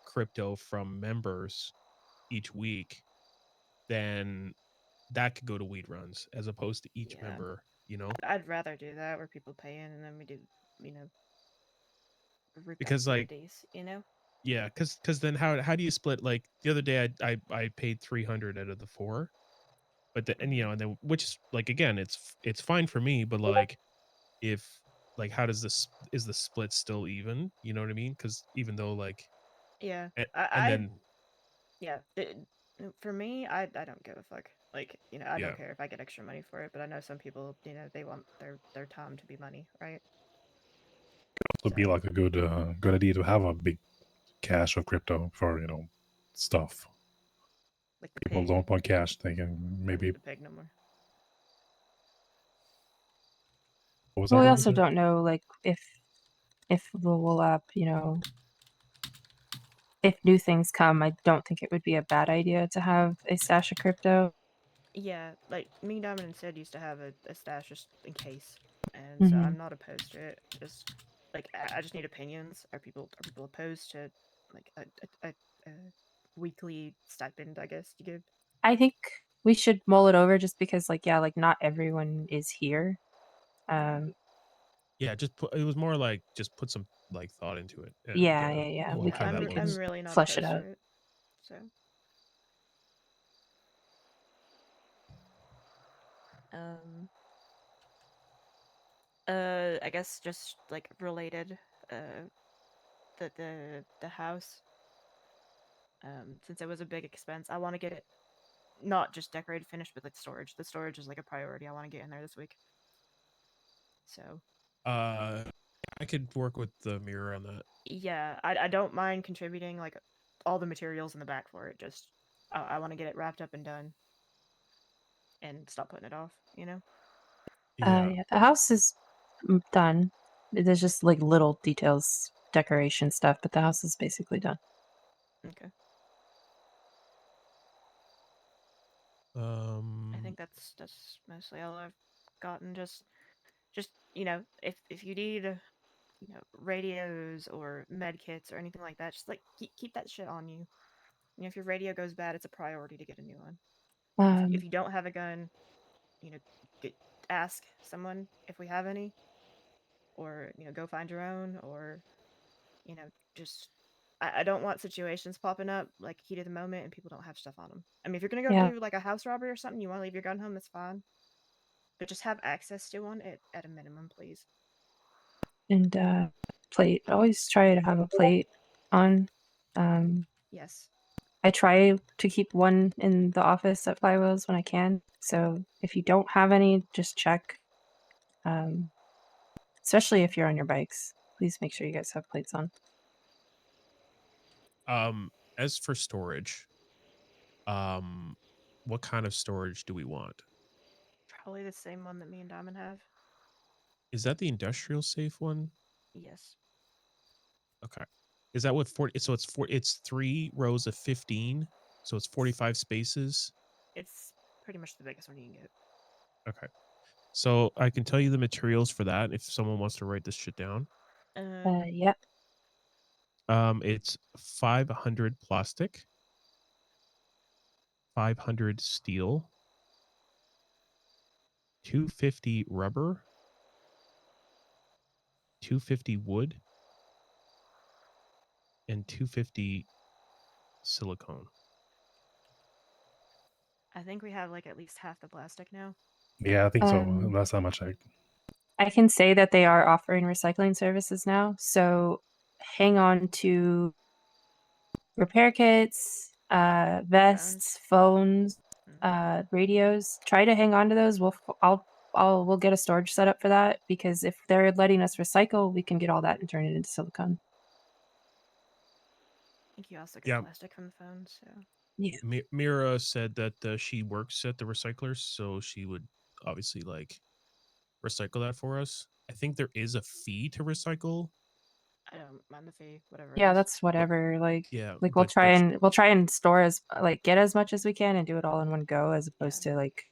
crypto from members each week, then that could go to weed runs as opposed to each
Yeah.
member.
I'd rather do that where people pay in and then we do
Because like
days.
yeah, because then how do you split? Like the other day, I paid 300 out of the 4, but and then which is like again, it's fine for me, but like if like how does this is the split still even? You know what I mean? Because even though like
Yeah.
and, and
I
then
yeah. For me, I don't give a fuck. Like, I
yeah
don't care if I get extra money for it, but I know some people, they want their time to be money, right?
Would be
So,
like a good idea to have a big cache of crypto for stuff.
like the
People
pig.
don't want cash. They can
I don't
maybe.
need the pig no more.
What was
Well,
that?
we
What
also don't know like if we'll if new things come, I don't think it would be a bad idea to have a stash of crypto.
Yeah, like me, Diamond, and Sid used to have a stash just in case, and so
Mhm.
I'm not opposed to it. Just like I just need opinions. Are people opposed to like a weekly stipend? I guess to give.
I think we should mull it over just because like yeah, like not everyone is here.
Yeah.
yeah just put it was more like just put some like thought into it and
Yeah.
well,
We
Yeah,
how
can
that
we
I'm
can
looks.
really not
flush it
opposed to
out.
it. So, um, I guess just like related, the house. Since it was a big expense, I want to get it not just decorated, finished, but like storage. The storage is like a priority. I want to get in there this week. So
Uh, I could work with the mirror on that.
yeah, I don't mind contributing like all the materials in the back for it. Just I want to get it wrapped up and done, and stop putting it off.
Yeah.
Yeah, the house is done. There's just like little details, decoration stuff, but the house is basically done.
Okay. I
Um.
think that's mostly all I've gotten. Just if you need radios or med kits or anything like that, just like keep that shit on you. If your radio goes bad, it's a priority to get a new one. If
Um,
you don't have a gun, you know, get, ask someone if we have any, or go find your own, or you know, just I don't want situations popping up like heat of the moment and people don't have stuff on them. I mean, if you're gonna go
yeah,
do like a house robbery or something, you want to leave your gun home, that's fine, but just have access to one at a minimum, please.
and plate. Always try to have a plate on.
Yes.
I try to keep one in the office at Flywheels when I can. So if you don't have any, just check. Especially if you're on your bikes, please make sure you guys have plates on.
As for storage, um, what kind of storage do we want?
Probably the same one that me and Diamond have.
Is that the industrial safe one?
Yes.
Okay. Is that what 40? So it's 3 rows of 15. So it's 45 spaces.
It's pretty much the biggest one you can get.
Okay. So I can tell you the materials for that if someone wants to write this shit down.
Yeah.
It's 500 plastic, 500 steel, 250 rubber, 250 wood, and 250 silicone.
I think we have like at least half the plastic now.
Yeah, I think so.
Um,
Last time I checked.
I can say that they are offering recycling services now. So hang on to repair kits, vests, phones, radios. Try to hang on to those. We'll get a storage set up for that because if they're letting us recycle, we can get all that and turn it into silicone.
I think you also get
Yeah.
plastic from the phone, so
Yeah.
Mira said that she works at the recyclers, so she would obviously like recycle that for us. I think there is a fee to recycle.
I don't mind the fee, whatever it
Yeah,
is.
that's whatever.
Yeah,
we'll
but
try and store as get as much as we can and do it all in one go as opposed to like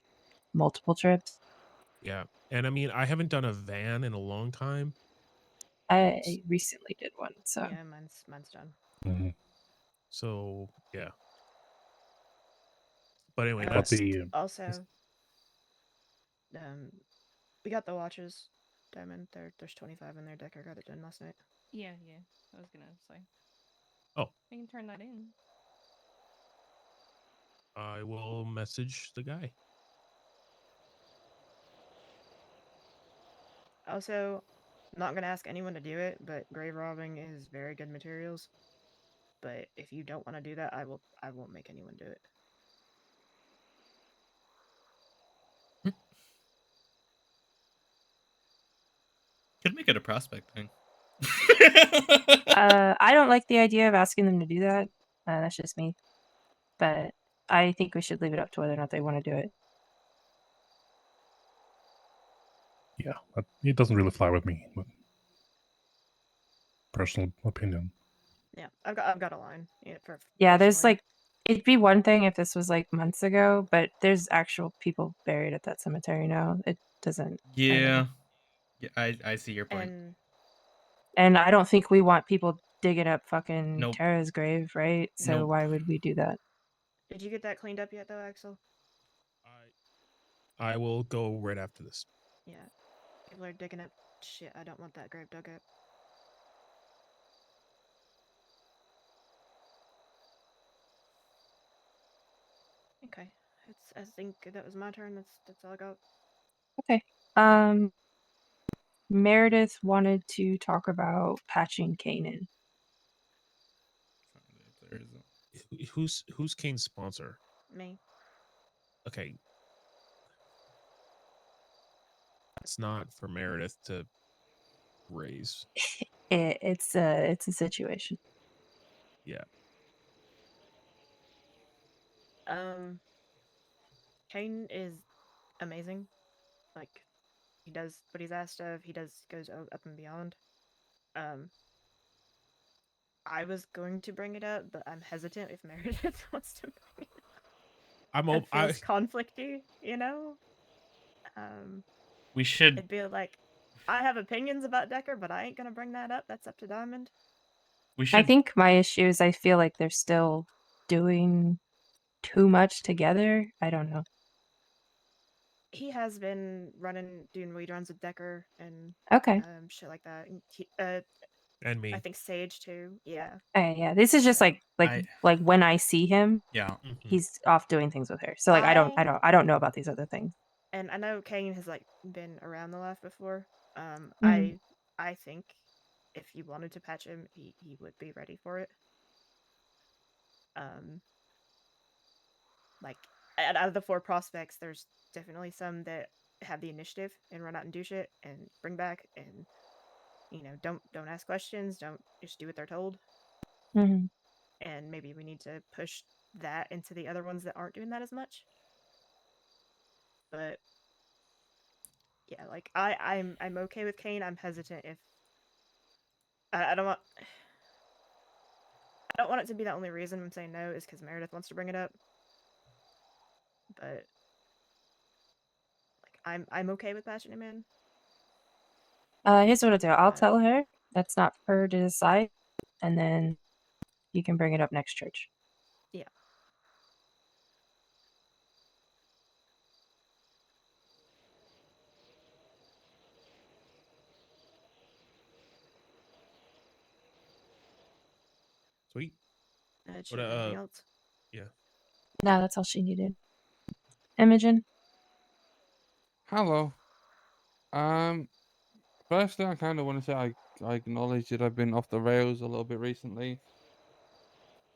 multiple trips.
yeah, and I mean I haven't done a van in a long time.
I recently did one, so
yeah, mine's done.
Mm-hmm.
So yeah, but anyway,
Uh,
that's
also we got the watches, Diamond. There's 25 in their deck. I got it done last night.
Yeah. I was gonna say.
Oh.
I can turn that in.
I will message the guy.
Also, I'm not gonna ask anyone to do it, but grave robbing is very good materials. But if you don't want to do that, I won't make anyone do it.
Could make it a prospect thing.
I don't like the idea of asking them to do that. That's just me. But I think we should leave it up to whether or not they want to do it.
Yeah, it doesn't really fly with me, but personal opinion.
Yeah, I've got a line. Yeah,
Yeah, there's
personally.
like, it'd be one thing if this was like months ago, but there's actual people buried at that cemetery now. It doesn't. I don't know.
Yeah. Yeah, I see your point.
And I don't think we want people digging up fucking
Nope.
Tara's grave, right? So
Nope.
why would we do that?
Did you get that cleaned up yet, though, Axel?
I will go right after this.
Yeah. People are digging up shit. I don't want that grave dug up. Okay. I think that was my turn. That's all I got.
Okay. Meredith wanted to talk about patching Kanan.
Who's Kane's sponsor?
Me.
Okay. It's not for Meredith to raise.
It's a situation.
Yeah.
Kane is amazing. Like, he does what he's asked of. He goes up and beyond. I was going to bring it up, but I'm hesitant if Meredith wants to bring it up. It feels conflicty, you know?
We should.
It'd be like, I have opinions about Decker, but I ain't gonna bring that up. That's up to Diamond.
We should.
I think my issue is I feel like they're still doing too much together. I don't know.
He has been doing weed runs with Decker and
Okay.
shit like that.
And me.
I think Sage too. Yeah.
Yeah. This is just like when I see him,
yeah,
he's off doing things with her. So like I don't know about these other things.
And I know Kane has like been around the life before.
Mhm.
I think if you wanted to patch him, he would be ready for it. Like out of the 4 prospects, there's definitely some that have the initiative and run out and do shit and bring back and don't ask questions, don't just do what they're told.
Mm-hmm.
And maybe we need to push that into the other ones that aren't doing that as much. But yeah, like I'm okay with Kane. I'm hesitant if I don't want it to be the only reason I'm saying no is because Meredith wants to bring it up. But like I'm okay with patching him in.
Here's what I'll do. I'll tell her that's not for her to decide, and then you can bring it up next church.
Yeah.
Sweet.
Anything else?
Yeah.
No, that's all she needed. Imogen?
Hello. Firstly, I kind of want to say I acknowledge that I've been off the rails a little bit recently.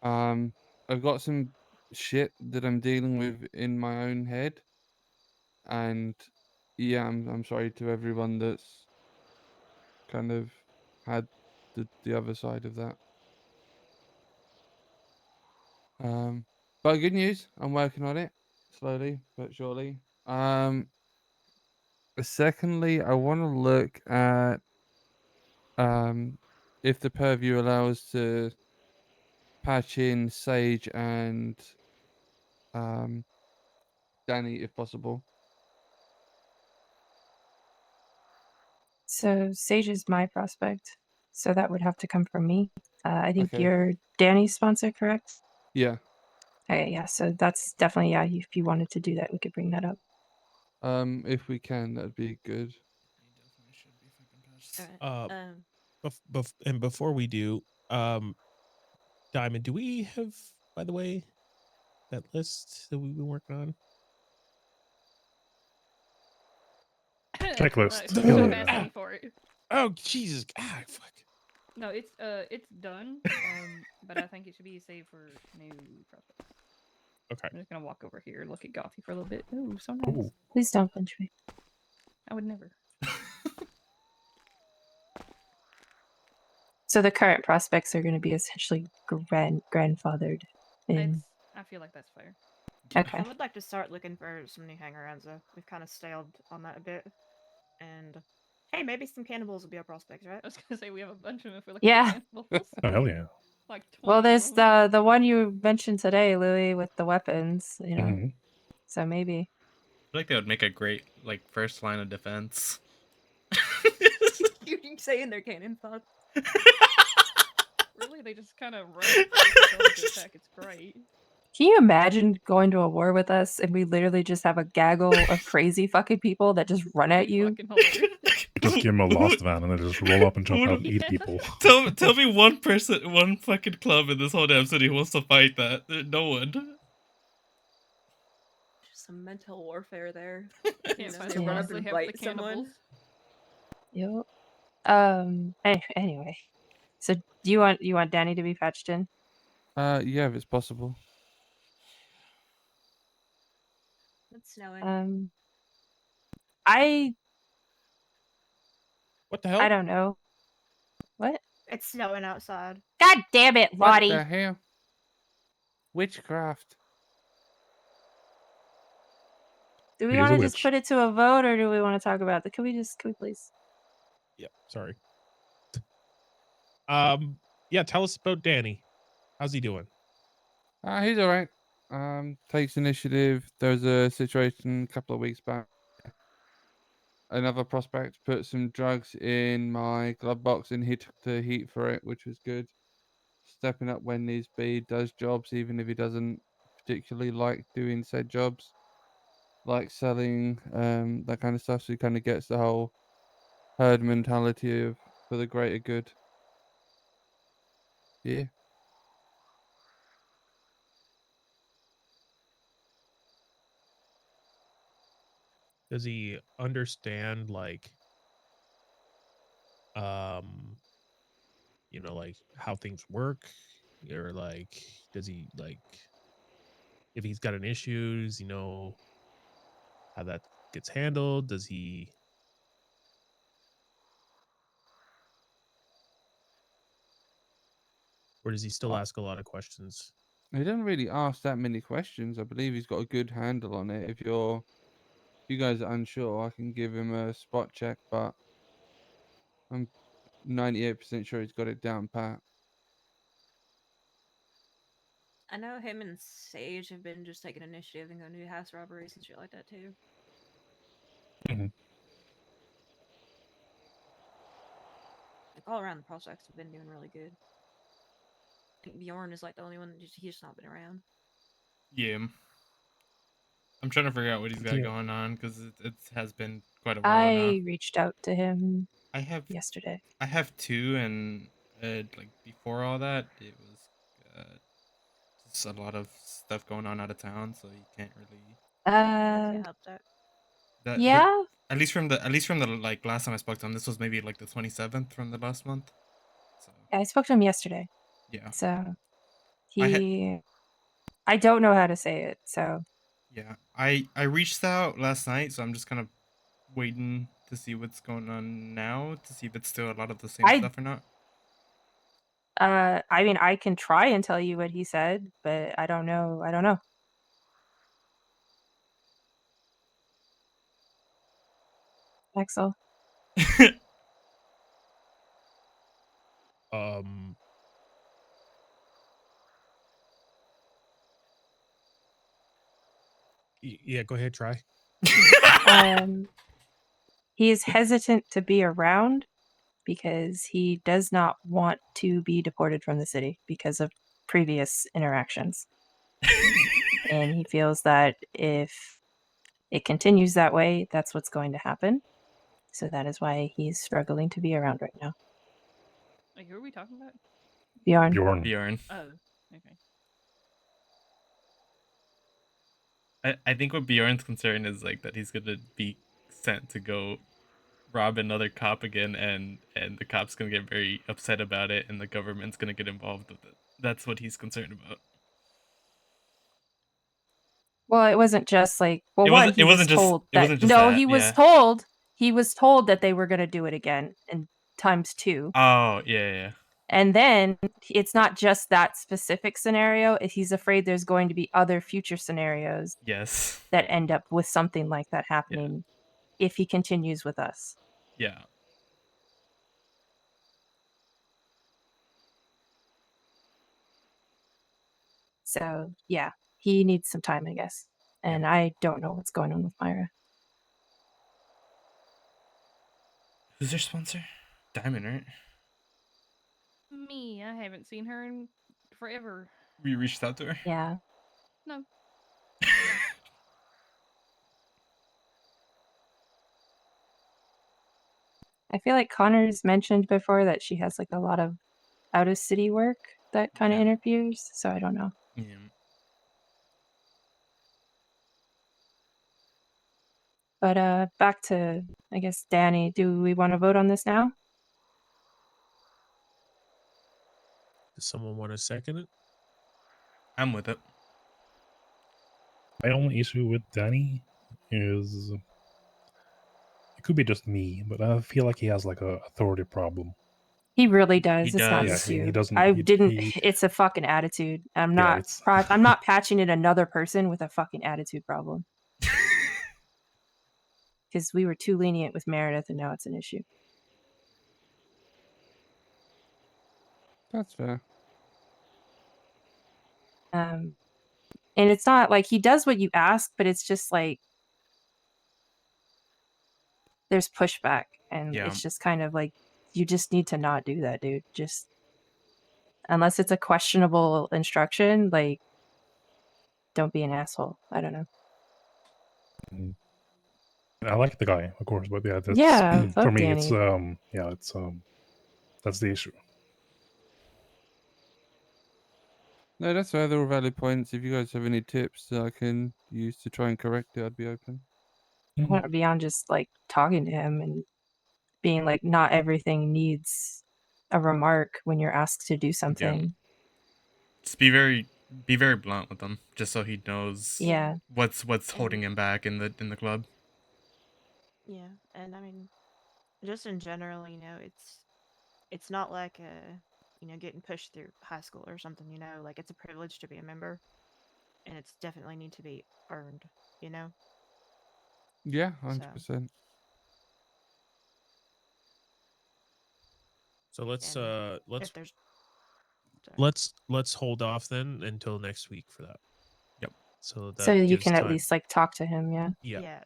I've got some shit that I'm dealing with in my own head, and yeah, I'm sorry to everyone that's kind of had the other side of that. But good news, I'm working on it slowly but surely. Secondly, I want to look at if the purview allows to patch in Sage and Danny if possible.
So Sage is my prospect, so that would have to come from me. I think
Okay.
you're Danny's sponsor, correct?
Yeah.
Okay, yeah. So that's definitely if you wanted to do that, we could bring that up.
If we can, that'd be good.
And before we do, Diamond, do we have, by the way, that list that we've been working on?
Checklist.
Stop asking for it.
Oh Jesus! Ah, fuck.
No, it's done. But I think it should be saved for new prospects.
Okay.
I'm just gonna walk over here and look at Gothy for a little bit. Ooh, so nice.
Ooh.
Please don't punch me.
I would never.
So the current prospects are going to be essentially grandfathered in.
I feel like that's fair.
Okay.
I would like to start looking for some new hangarounds though. We've kind of stalled on that a bit. And hey, maybe some cannibals will be our prospects, right?
I was gonna say we have a bunch of them if we're looking
Yeah.
at cannibals.
Oh, hell yeah.
Like 20
Well,
of
there's
them.
the one you mentioned today, Louis, with the weapons. You know,
Mhm.
so maybe.
I feel like that would make a great like first line of defense.
You keep saying they're cannon thoughts.
Really, they just kind of run and tell them to attack. It's great.
Can you imagine going to a war with us and we literally just have a gaggle of crazy fucking people that just run at you?
Fucking hilarious.
You just give them a lost van and they just roll up and jump out and eat
Yeah.
people.
Tell me one person, one fucking club in this whole damn city who wants to fight that. No one.
Just some mental warfare there.
Can't
You know,
find
they
the
run
ones
up
they
and
have
bite
the
someone.
cannibals.
Yep. Anyway. So do you want Danny to be patched in?
Yeah, if it's possible.
It's snowing.
I
What the hell?
I don't know. What?
It's snowing outside.
God damn it, Lottie.
What the hell? Witchcraft.
Do we
He is
want
a
to just
witch.
put it to a vote or do we want to talk about it? Can we please?
Yeah. Sorry. Yeah. Tell us about Danny. How's he doing?
He's all right. Takes initiative. There was a situation a couple of weeks back. Another prospect put some drugs in my glove box and he took the heat for it, which was good. Stepping up when needs be, does jobs even if he doesn't particularly like doing said jobs, like selling, that kind of stuff. So he kind of gets the whole herd mentality of for the greater good. Yeah.
Does he understand like like how things work? Or like does he like if he's got an issue, does he know how that gets handled? Does he or does he still ask a lot of questions?
He doesn't really ask that many questions. I believe he's got a good handle on it. If you guys are unsure, I can give him a spot check, but I'm 98% sure he's got it down pat.
I know him and Sage have been just taking initiative and going to do house robberies and shit like that too.
Mhm.
Like all around the prospects have been doing really good. I think Bjorn is like the only one that he's just not been around.
Yeah. I'm trying to figure out what he's got
Yeah.
going on because it has been quite a while now.
I reached out to him
I have
yesterday.
I have two, and like before all that, it was just a lot of stuff going on out of town, so you can't really.
Can't help that.
Yeah.
At least from the like last time I spoke to him, this was maybe like the 27th from the last month. So
Yeah, I spoke to him yesterday.
yeah.
So
I had-
he I don't know how to say it, so
Yeah, I reached out last night, so I'm just kind of waiting to see what's going on now to see if it's still a lot of the same stuff or not.
I mean I can try and tell you what he said, but I don't know. Axel.
Yeah, go ahead, try.
He is hesitant to be around because he does not want to be deported from the city because of previous interactions. And he feels that if it continues that way, that's what's going to happen. So that is why he's struggling to be around right now.
Like, who are we talking about?
Bjorn.
Bjorn.
Oh, okay.
I think what Bjorn's concern is like that he's gonna be sent to go rob another cop again, and the cop's gonna get very upset about it, and the government's gonna get involved with it. That's what he's concerned about.
Well, it wasn't just like, well,
It
one,
wasn't.
he
It
was
wasn't just.
told
It
that,
wasn't just
no,
that.
he was
Yeah.
told, that they were going to do it again and times 2.
Oh yeah.
And then it's not just that specific scenario. He's afraid there's going to be other future scenarios
Yes.
that end up with something like that
Yeah.
happening if he continues with us.
Yeah.
So, yeah, he needs some time, I guess. And I don't know what's going on with Myra.
Who's their sponsor? Diamond, right?
Me, I haven't seen her in forever.
We reached out to her.
Yeah.
No.
I feel like Connor's mentioned before that she has like a lot of out of city work that kind of interferes. So I don't know.
Yeah.
But back to, I guess, Danny. Do we want to vote on this now?
Does someone want to second it?
I'm with it.
My only issue with Danny is it could be just me, but I feel like he has like a authority problem.
He really does.
He
It's not
does.
just
Yeah,
you.
he doesn't-
I
he-
didn't.
he-
It's a fucking attitude. I'm
Yeah,
not.
it's-
I'm not patching in another person with a fucking attitude problem. Because we were too lenient with Meredith, and now it's an issue.
That's fair.
And it's not like he does what you ask, but it's just like there's pushback, and
Yeah.
it's just kind of like you just need to not do that, dude. Just unless it's a questionable instruction, like don't be an asshole. I don't know.
I like the guy, of course, but yeah, that's
Yeah,
for
fuck
me.
Danny.
It's that's the issue.
No, that's fair. They're all valid points. If you guys have any tips that I can use to try and correct it, I'd be open.
Beyond just like talking to him and being like, not everything needs a remark when you're asked to do something.
Just be very blunt with him, just so he knows.
Yeah.
What's holding him back in the club.
Yeah, and I mean, just in general, it's not like getting pushed through high school or something. Like it's a privilege to be a member, and it's definitely need to be earned.
Yeah, 100%.
So let's
And if there's
let's hold off then until next week for that.
Yep.
So that
So you
gives
can at
time.
least like talk to him, yeah.
Yeah.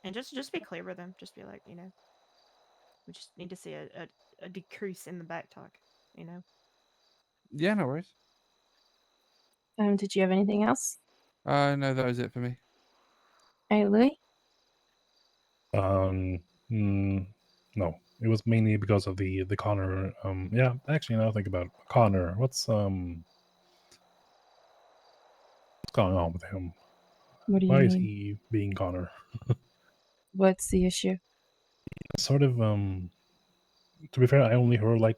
And just be clear with them. Just be like, we just need to see a decrease in the back talk.
Yeah, no worries.
Did you have anything else?
No, that was it for me.
Hey, Louis?
No, it was mainly because of the Connor. Yeah, actually, now I think about it, Connor. What's going on with him?
What do you
Why is
mean?
he being Connor?
What's the issue?
Sort of. To be fair, I only heard like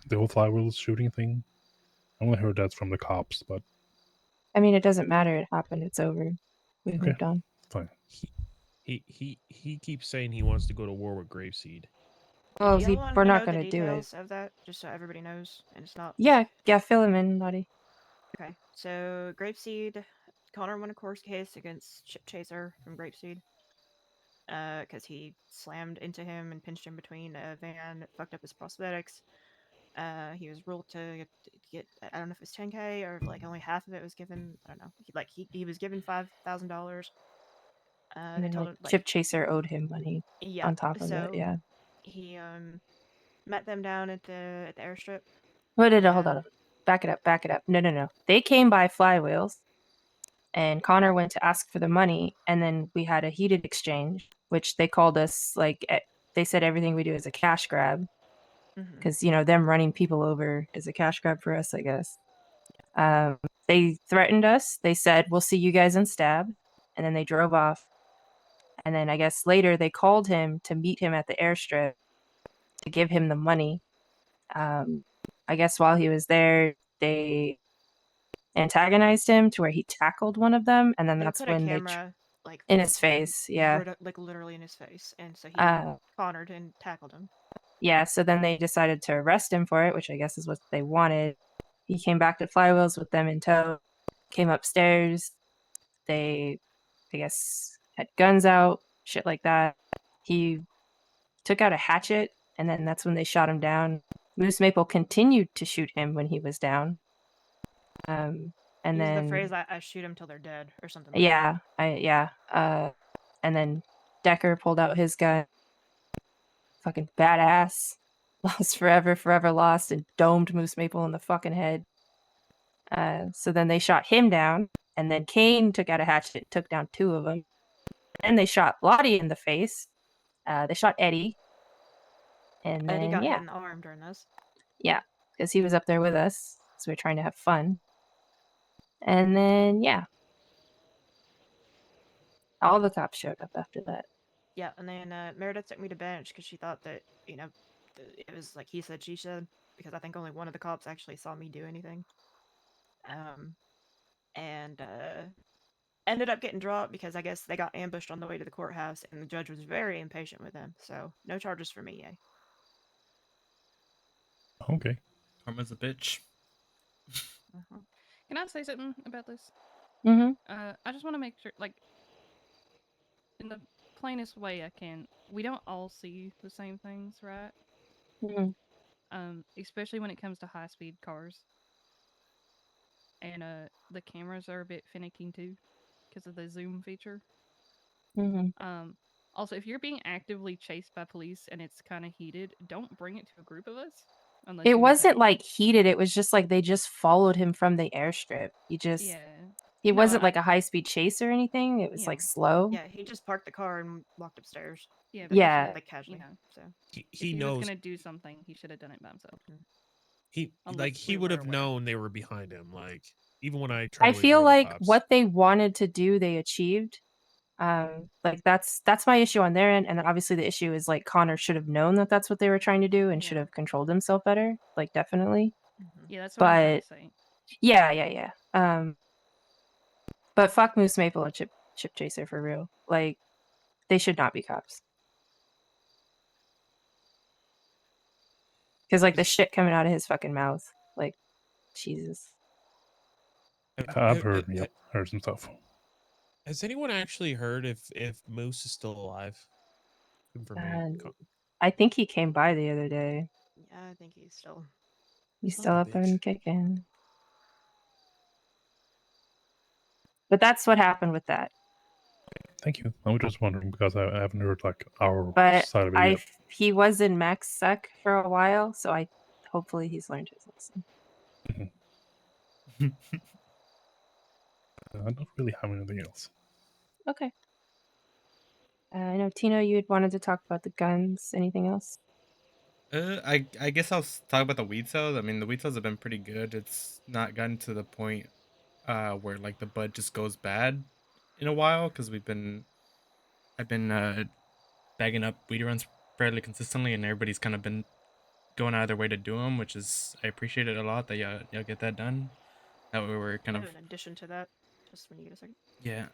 the whole flywheel shooting thing. I only heard that from the cops, but
I mean, it doesn't matter. It happened. It's over. We've
Okay.
moved on.
fine.
He keeps saying he wants to go to war with Grapeseed.
Well,
Do y'all want
we're
to
not
know the
going to do it.
details of that, just so everybody knows, and it's not.
Yeah, fill him in, buddy.
Okay, so Grapeseed, Connor won a court case against Chip Chaser from Grapeseed. Because he slammed into him and pinched him between a van, fucked up his prosthetics. He was ruled to get I don't know if it was 10K or if like only half of it was given. I don't know. He was given $5,000.
And
They
then
told
like,
him
Chip Chaser owed him money
yeah.
on top of
So
it. Yeah.
he met them down at the airstrip.
Hold on. Back it up. No. They came by Flywheels, and Connor went to ask for the money, and then we had a heated exchange, which they called us like they said everything we do is a cash grab, because them running people over is a cash grab for us, I guess. They threatened us. They said we'll see you guys in Stab, and then they drove off. And then I guess later they called him to meet him at the airstrip to give him the money. I guess while he was there, they antagonized him to where he tackled one of them, and then
They
that's
put a
when
camera like
in his face, yeah.
like literally in his face, and so he
Uh,
cornered and tackled him.
yeah, so then they decided to arrest him for it, which I guess is what they wanted. He came back to Flywheels with them in tow, came upstairs. They, I guess, had guns out, shit like that. He took out a hatchet, and then that's when they shot him down. Moose Maple continued to shoot him when he was down. And
Use
then
the phrase I shoot them till they're dead or something.
yeah, and then Decker pulled out his gun. Fucking badass. Lost forever, forever lost, and domed Moose Maple in the fucking head. So then they shot him down, and then Kane took out a hatchet, took down 2 of them. Then they shot Lottie in the face. They shot Eddie. And
Eddie
then,
got hit
yeah.
in the arm during this.
Yeah, because he was up there with us, so we were trying to have fun. And then, yeah. All the cops showed up after that.
Yeah, and then Meredith took me to bench because she thought that, you know, it was like he said, she said, because I think only one of the cops actually saw me do anything. And ended up getting dropped because I guess they got ambushed on the way to the courthouse, and the judge was very impatient with them. So no charges for me, yay.
Okay.
Karma's a bitch.
Can I say something about this?
Mm-hmm.
I just want to make sure, like, in the plainest way I can, we don't all see the same things, right?
Mm-hmm.
Especially when it comes to high-speed cars. And the cameras are a bit finicky too, because of the zoom feature.
Mm-hmm.
Also, if you're being actively chased by police and it's kind of heated, don't bring it to a group of us. Unless
It
you
wasn't
have...
like heated, it was just like they just followed him from the airstrip.
Yeah.
He
No,
wasn't like a high-speed chase or anything. It was
Yeah.
like slow.
Yeah, he just parked the car and walked upstairs.
Yeah,
But
Yeah.
like casually.
You know, so
He
if he
knows
was gonna do something, he should have done it by himself.
he
Unless
he
we
would
were
have
aware.
known they were behind him. Like even when I tried
I
to
feel
ignore the
like
cops.
what they wanted to do, they achieved. Like that's my issue on their end, and then obviously the issue is like Connor should have known that that's what they were trying to do and should have controlled himself better. Like definitely.
Yeah, that's what I'm trying to say.
Yeah. But fuck Moose Maple and Chip Chaser for real. Like they should not be cops. Because like the shit coming out of his fucking mouth, like Jesus.
I've heard, heard some stuff.
Has anyone actually heard if Moose is still alive?
I think he came by the other day.
Yeah, I think he's still.
He's
Son
still
of a
up and kicking. But that's what happened with that.
Thank you. I was just wondering because I haven't heard like our
But
side of it yet.
he was in Max Sec for a while, so hopefully he's learned his lesson.
I don't really have anything else.
Okay. I know Tino, you had wanted to talk about the guns. Anything else?
I guess I'll talk about the weed sales. I mean, the weed sales have been pretty good. It's not gotten to the point where like the bud just goes bad in a while because I've been bagging up weed runs fairly consistently, and everybody's kind of been going out of their way to do them, which is I appreciate it a lot that y'all get that done. That way we're kind of
In addition to that, just when you get a second.
yeah.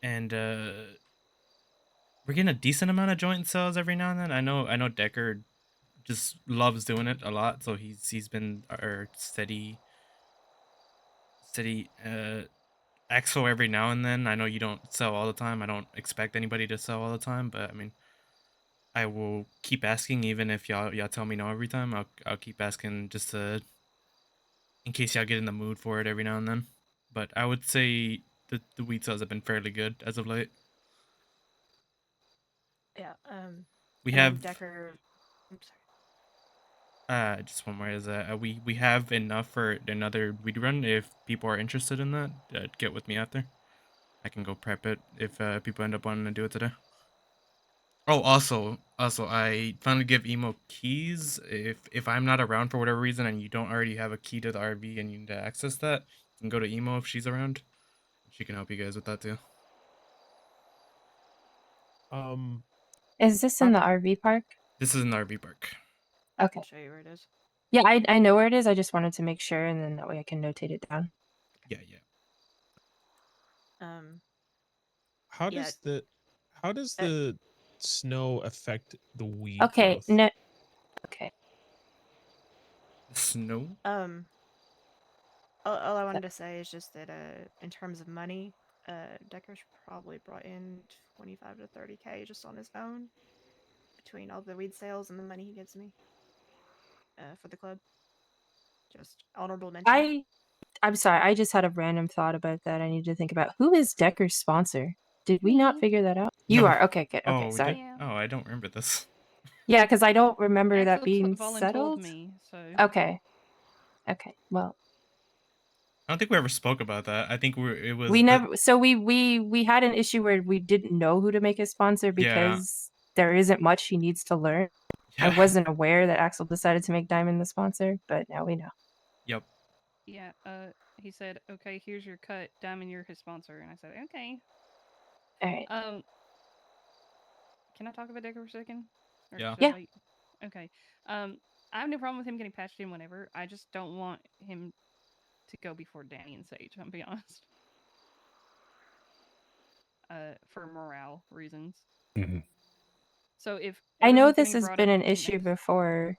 And we're getting a decent amount of joint sales every now and then. I know Decker just loves doing it a lot, so he's been our steady expo every now and then. I know you don't sell all the time. I don't expect anybody to sell all the time, but I mean, I will keep asking even if y'all tell me no every time. I'll keep asking just to in case y'all get in the mood for it every now and then. But I would say the weed sales have been fairly good as of late.
Yeah.
We
and then
have
Decker. Oops,
just one more is we have enough for another weed run if people are interested in that. Get with me after. I can go prep it if people end up wanting to do it today. Oh, also, I finally give Emo keys. If I'm not around for whatever reason and you don't already have a key to the RV and you need to access that, you can go to Emo if she's around. She can help you guys with that too.
Is this in the RV park?
This is an RV park.
Okay.
I'll show you where it is.
Yeah, I know where it is. I just wanted to make sure, and then that way I can notate it down.
Yeah.
How
Yeah.
does the snow affect the weed
Okay.
growth?
No. Okay.
Snow?
All I wanted to say is just that in terms of money, Decker's probably brought in 25 to 30K just on his own between all the weed sales and the money he gives me for the club. Just honorable mention.
I'm sorry. I just had a random thought about that. I need to think about who is Decker's sponsor. Did we not figure that out? You
No.
are. Okay, good. Okay,
Oh, we
sorry.
did? Oh, I don't remember this.
Yeah, because I don't remember that
Axel
being
voluntold
settled.
me, so
Okay. Okay. Well,
I don't think we ever spoke about that. I think it was
we never. So we had an issue where we didn't know who to make his sponsor
Yeah.
because there isn't much he needs to learn. I
Yeah.
wasn't aware that Axel decided to make Diamond the sponsor, but now we know.
Yep.
yeah. He said, "Okay, here's your cut, Diamond. You're his sponsor," and I said, "Okay."
All right.
Can I talk about Decker for a second? Or
Yeah.
should I
Yeah.
wait? Okay. I have no problem with him getting patched in whenever. I just don't want him to go before Danny and Sage. I'm be honest. For morale reasons. So if
I know
everyone's
this
getting
has
brought
been
up
an issue before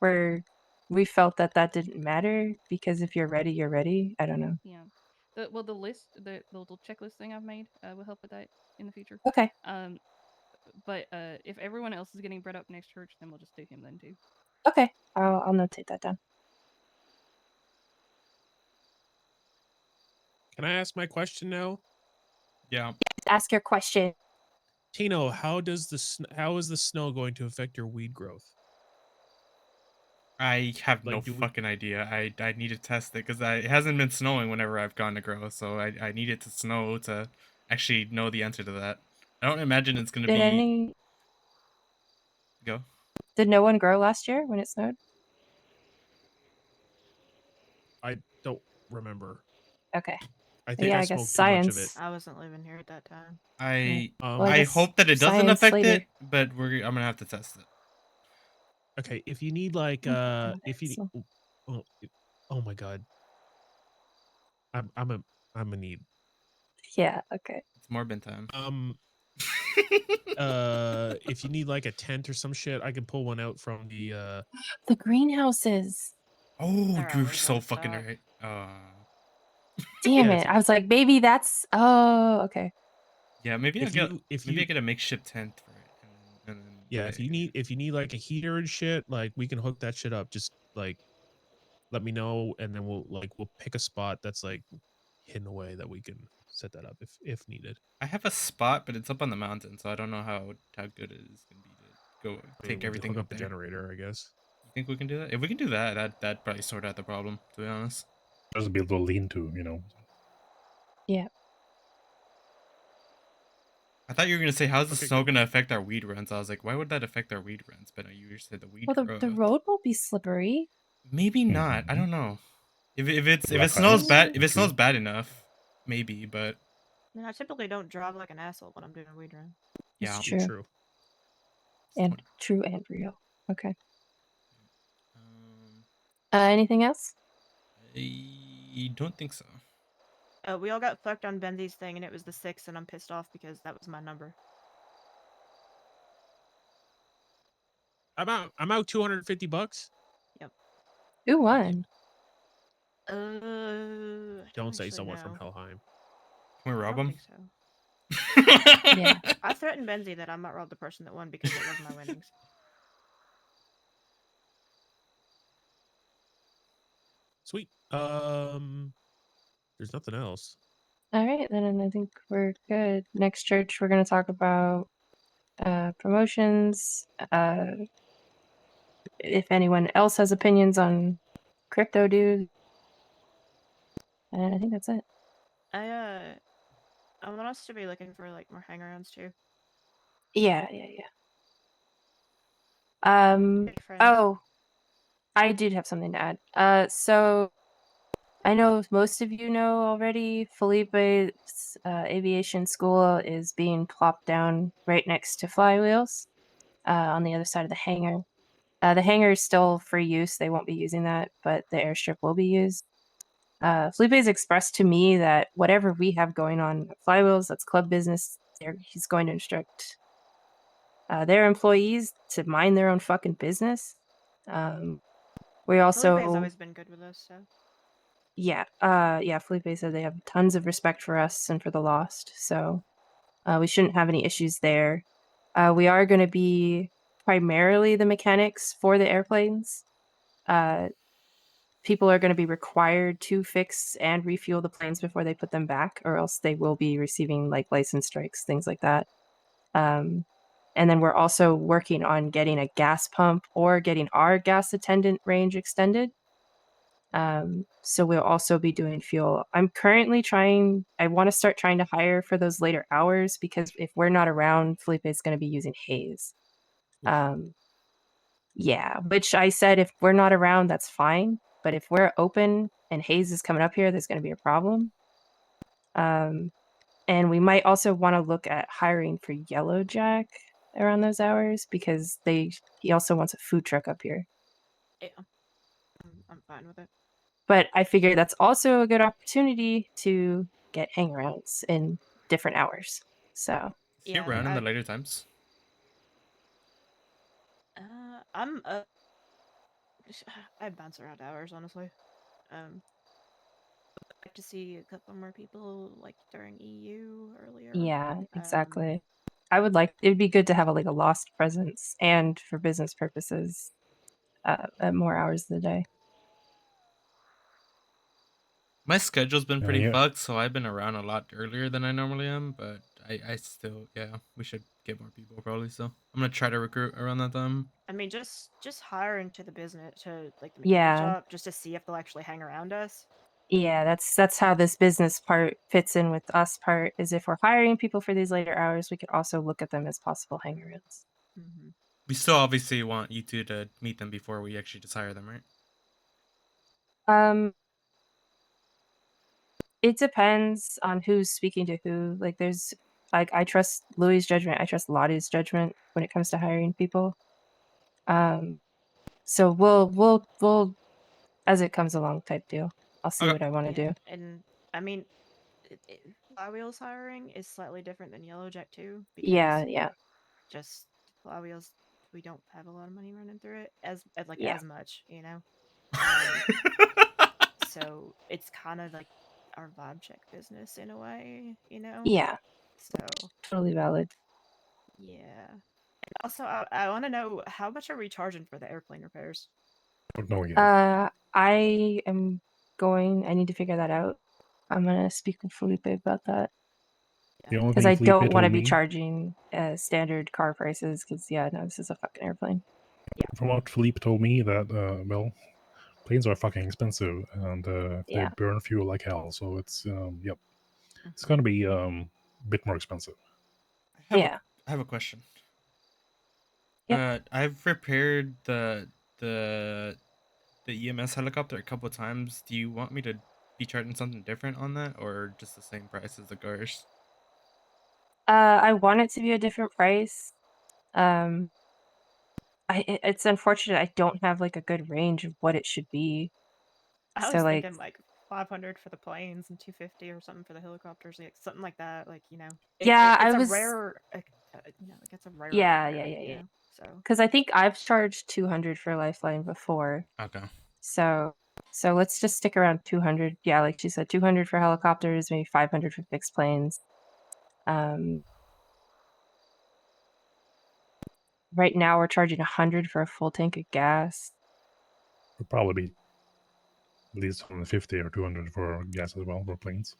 where we felt that didn't matter because if you're ready, you're ready. I don't know.
Yeah. The list, the little checklist thing I've made will help with that in the future.
Okay.
But if everyone else is getting brought up next church, then we'll just do him then too.
Okay. I'll notate that down.
Can I ask my question now?
Yeah.
Ask your question.
Tino, how is the snow going to affect your weed growth?
I have no
Like, do we-
fucking idea. I need to test it because it hasn't been snowing whenever I've gone to grow, so I need it to snow to actually know the answer to that. I don't imagine it's gonna be. Go.
Did no one grow last year when it snowed?
I don't remember.
Okay.
I think
Yeah,
I
I guess
smoked too much of it.
science.
I wasn't living here at that time.
Well, I
I
guess
hope that it doesn't
science
affect
later.
it, but I'm gonna have to test it.
Okay, if you need like
God,
if you
Axel.
oh my god. I'm a need.
Yeah, okay.
It's Morbin time.
If you need like a tent or some shit, I can pull one out from the
The greenhouses.
Oh,
They're
you're
always
so
out of
fucking
stock.
right.
Damn
Yeah,
it. I was like, baby, that's okay.
Yeah, maybe
if
I get a makeshift tent for it, and then
yeah, if you need like a heater and shit, like we can hook that shit up. Just like let me know, and then we'll pick a spot that's like hidden away that we can set that up if needed.
I have a spot, but it's up on the mountain, so I don't know how good it is gonna be to go
I mean,
take
we can
everything
hook
up
up the
there.
generator, I guess.
You think we can do that? If we can do that, that'd probably sort out the problem. To be honest.
Just build a lean-to, you know.
Yeah.
I thought you were gonna say, how's the
Okay,
snow
cool.
gonna affect our weed runs? I was like, why would that affect our weed runs? But you just said the weed
Well,
growth.
the road will be slippery.
Maybe not. I don't know. If it
Black
snows
ice,
bad, if it
true.
snows bad enough, maybe. But
I mean, I typically don't drive like an asshole when I'm doing a weed run.
yeah,
It's true.
True.
And true and real. Okay.
Um,
Anything else?
I don't think so.
We all got fucked on Benzi's thing, and it was the 6, and I'm pissed off because that was my number.
I'm out $250.
Yep.
Who won?
I don't
Don't say
actually
someone
know.
from Helheim.
Can we
I
rob
don't
him?
think so.
Yeah.
I threatened Benzi that I might rob the person that won because it was my winnings.
Sweet. There's nothing else.
All right, then I think we're good. Next church, we're going to talk about promotions. If anyone else has opinions on crypto dude. And I think that's it.
I want us to be looking for like more hangarounds too.
Yeah.
Big friends.
Oh, I did have something to add. So I know most of you know already, Felipe's aviation school is being plopped down right next to Flywheels on the other side of the hangar. The hangar is still free use. They won't be using that, but the airstrip will be used. Felipe's expressed to me that whatever we have going on at Flywheels, that's club business, he's going to instruct their employees to mind their own fucking business. We also
Felipe's always been good with us, so.
yeah, Felipe said they have tons of respect for us and for the Lost, so we shouldn't have any issues there. We are going to be primarily the mechanics for the airplanes. People are going to be required to fix and refuel the planes before they put them back, or else they will be receiving like license strikes, things like that. And then we're also working on getting a gas pump or getting our gas attendant range extended. So we'll also be doing fuel. I want to start trying to hire for those later hours because if we're not around, Felipe is going to be using Haze. Yeah, which I said if we're not around, that's fine. But if we're open and Haze is coming up here, there's going to be a problem. And we might also want to look at hiring for Yellow Jack around those hours because he also wants a food truck up here.
Yeah. I'm fine with it.
But I figure that's also a good opportunity to get hangarounds in different hours. So
Is he
Yeah,
around in the later times?
I'm I bounce around hours, honestly. I'd like to see a couple more people like during EU earlier.
yeah, exactly. It'd be good to have a Lost presence and for business purposes at more hours of the day.
My schedule's been pretty
Yeah.
fucked, so I've been around a lot earlier than I normally am, but I still, yeah, we should get more people probably, so I'm gonna try to recruit around that time.
I mean, just hire into the business to like the mechanic
Yeah.
shop just to see if they'll actually hang around us.
Yeah, that's how this business part fits in with us part is if we're hiring people for these later hours, we could also look at them as possible hangarounds.
Mm-hmm.
We still obviously want you two to meet them before we actually just hire them, right?
It depends on who's speaking to who. Like there's I trust Louis' judgment, I trust Lottie's judgment when it comes to hiring people. So we'll as it comes along type deal. I'll see what I want to do.
And I mean, Flywheels hiring is slightly different than Yellowjack too because
Yeah.
just Flywheels, we don't have a lot of money running through it as much, you know. So it's kind of like our vibe check business in a way, you know.
Yeah.
So
totally valid.
Yeah. And also, I want to know how much are we charging for the airplane repairs?
Don't know yet.
I need to figure that out. I'm gonna speak with Felipe about that.
The only
Because
thing
I
Felipe
don't want to
told
be
me,
charging standard car prices. Because no, this is a fucking airplane.
from what Philippe told me, that well, planes are fucking expensive and they burn fuel like hell. So it's yep, it's gonna be a bit more expensive.
I have a question.
Yep.
I've repaired the EMS helicopter a couple times. Do you want me to be charging something different on that, or just the same price as the cars?
I want it to be a different price. It's unfortunate I don't have like a good range of what it should be.
I was thinking like 500 for the planes and 250 or something for the helicopters, like something like that. Like it's a rare, it's a rare.
Yeah.
So
because I think I've charged 200 for Lifeline before.
Okay.
So let's just stick around 200. Yeah, like she said, 200 for helicopters, maybe 500 for fixed planes. Right now we're charging 100 for a full tank of gas.
Would probably be at least 150 or 200 for gas as well for planes.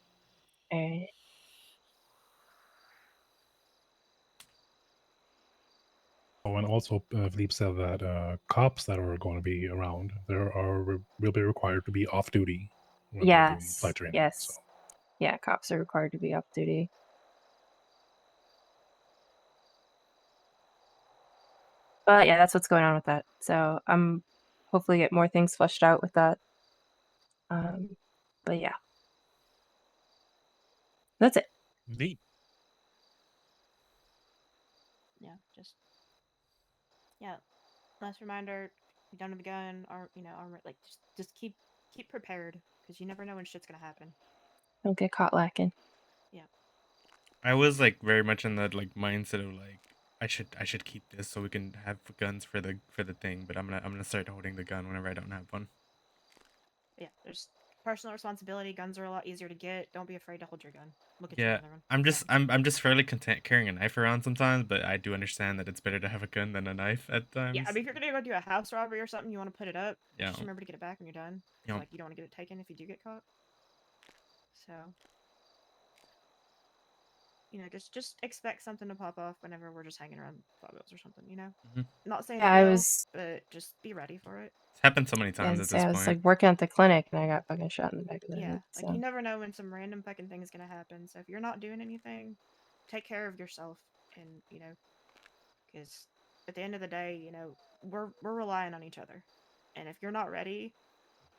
Oh, and also Philippe said that cops that are going to be around will be required to be off duty when they're doing flight training.
Yes.
So.
Yeah, cops are required to be off duty. But yeah, that's what's going on with that. So I'm hopefully get more things fleshed out with that. But yeah, that's it.
Neat.
Yeah, just last reminder, if you don't have a gun or armor, like just keep prepared because you never know when shit's gonna happen.
Don't get caught lacking.
Yeah.
I was like very much in that like mindset of like I should keep this so we can have guns for the thing, but I'm gonna start holding the gun whenever I don't have one.
Yeah, there's personal responsibility. Guns are a lot easier to get. Don't be afraid to hold your gun. Look at you,
Yeah,
another one.
I'm just fairly content carrying a knife around sometimes, but I do understand that it's better to have a gun than a knife at
Yeah,
times.
I mean, if you're gonna go do a house robbery or something, you want to put it up.
Yeah.
Just remember to get it back when you're done. 'Cause,
Yeah.
like, you don't want to get it taken if you do get caught. So, just expect something to pop off whenever we're just hanging around Flat Wheels or something. Not saying
Yeah,
it
I
will,
was.
but just be ready for it.
It's happened so many
Yeah,
times at this
I was
point.
like working at the clinic and I got fucking shot in the back of the
Yeah,
head.
like
So.
you never know when some random fucking thing is gonna happen. So if you're not doing anything, take care of yourself, and because at the end of the day, we're relying on each other, and if you're not ready,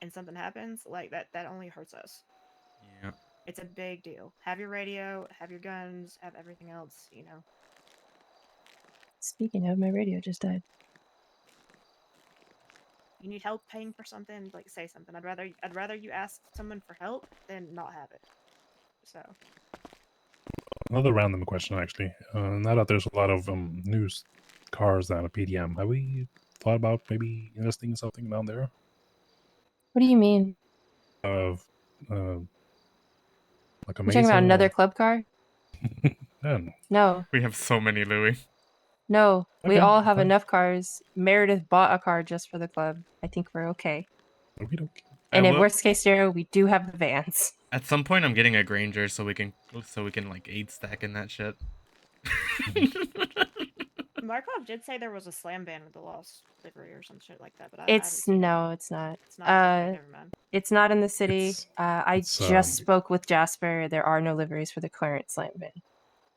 and something happens, like that only hurts us.
Yeah.
It's a big deal. Have your radio, have your guns, have everything else.
Speaking of, my radio just died.
You need help paying for something, like say something. I'd rather you ask someone for help than not have it. So.
Another random question, actually. Now that there's a lot of news cars down at PDM, have we thought about maybe investing in something down there?
What do you mean?
Like a
You talking
Mesa?
about another club car?
Yeah.
No.
We have so many, Louis.
No, we
Okay,
all have
fine.
enough cars. Meredith bought a car just for the club. I think we're okay.
Okey-dokey.
And in worst case scenario, we do have the vans.
At some point, I'm getting a Granger so we can like 8 stack in that shit.
Markov did say there was a slam van with the lost livery or some shit like that, but I haven't
It's
seen it.
no, it's not.
It's not. Okay, never mind.
It's not in the city. I just spoke with Jasper. There are no liveries for the current slam van.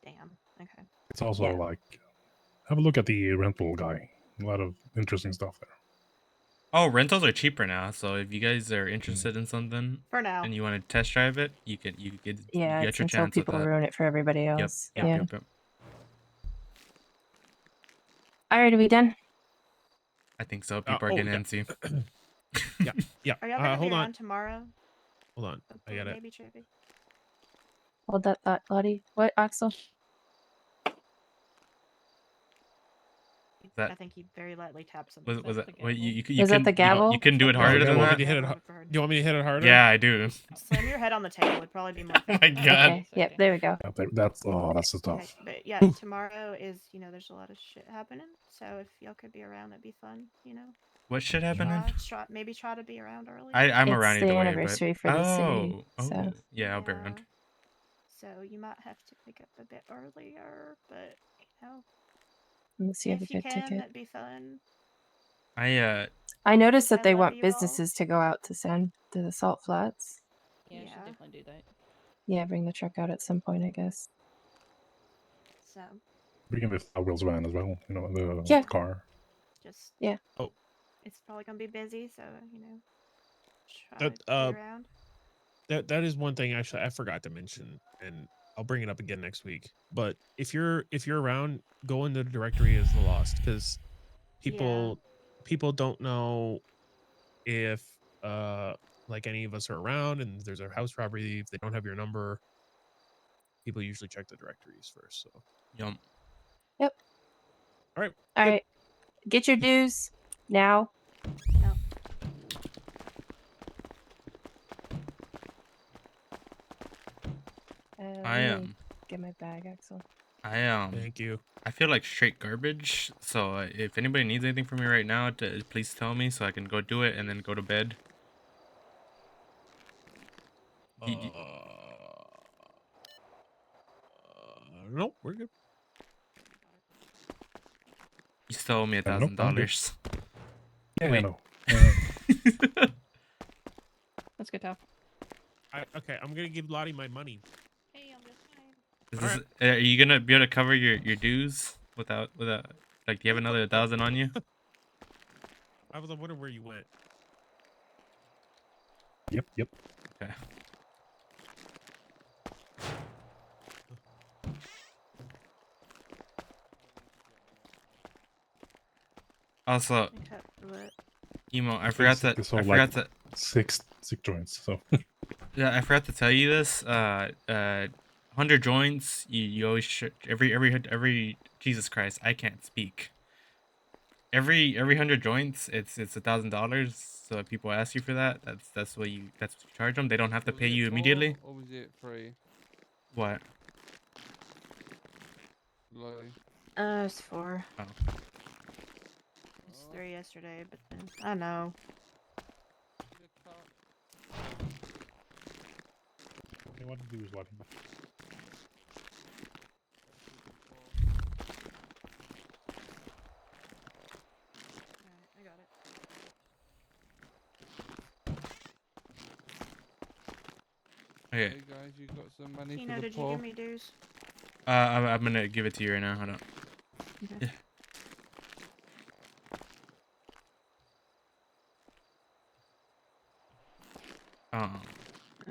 Damn. Okay.
It's also like, have a look at the rental guy. A lot of interesting stuff there.
Oh, rentals are cheaper now. So if you guys are interested in something
for now
and you want to test drive it, you get
Yeah,
your
it's until
chance with
people
that.
ruin it for everybody else.
Yep.
Alright, are we done?
I think so. People are getting antsy.
Yeah.
Are y'all gonna
Hold
be
on.
around tomorrow?
Hold on. I got it.
Maybe Trippy.
Hold that thought, Lottie. What, Axel?
That
I think he very lightly tapped something.
was that? Wait, you
Was that the gavel?
You couldn't do it
No,
harder
do
than
you want
that.
me to hit it? Do you want me to hit it harder?
Yeah, I do.
Slam your head on the table would probably be more.
Oh my god.
Okay. Yep, there we go.
Yeah, that's the stuff.
Okay, but yeah, tomorrow is there's a lot of shit happening. So if y'all could be around, that'd be fun.
What shit happening?
Maybe try to be around early.
I'm
It's
around
the
either way,
anniversary
but
for the city, so.
yeah, I'll be around.
So you might have to pick up a bit earlier, but
Unless you have a
if you
good
can,
ticket.
that'd be fun.
I noticed that
I
they
love
want
you all.
businesses to go out to the salt flats.
Yeah, I should definitely do that.
Yeah, bring the truck out at some point, I guess.
So
Bring in the Flat Wheels van as well. The car.
just
yeah.
Oh,
it's probably gonna be busy, so try to be around.
That is one thing actually I forgot to mention, and I'll bring it up again next week. But if you're around, go in the directory as the lost, because people don't know if like any of us are around and there's a house robbery. If they don't have your number, people usually check the directories first. So
Yep.
Yep.
All right.
All right. Get your dues now.
No.
I
Get my bag, Axel.
Thank you.
I feel like straight garbage. So if anybody needs anything from me right now, please tell me so I can go do it and then go to bed.
Nope, we're good.
You still owe me
Nope, I'm good.
$1,000.
Yeah,
Wait.
I know.
That's good, Tal.
Okay, I'm gonna give Lottie my money.
Hey, I'm just fine.
Are you gonna be able to cover your dues without like? Do you have another 1,000 on you?
I was wondering where you went.
Yep.
Okay. Also,
Okay, but
emo, I
Basically, so
forgot
like
to,
six joints. So
yeah, I forgot to tell you this. 100 joints. You always should every. Jesus Christ, I can't speak. Every 100 joints, it's $1,000. So if people ask you for that, that's what you charge them. They don't have to
Was
pay
it
you
4
immediately.
or was it 3?
What?
Like,
it's 4.
Oh.
It's 3 yesterday, but then I know.
okay, what to do is what.
Alright, I got it.
Okay.
Hey guys, you got some money
Tino,
for the
did you
poor?
give me dues?
I'm gonna give it to you right now. Hold on.
Okay.
Yeah.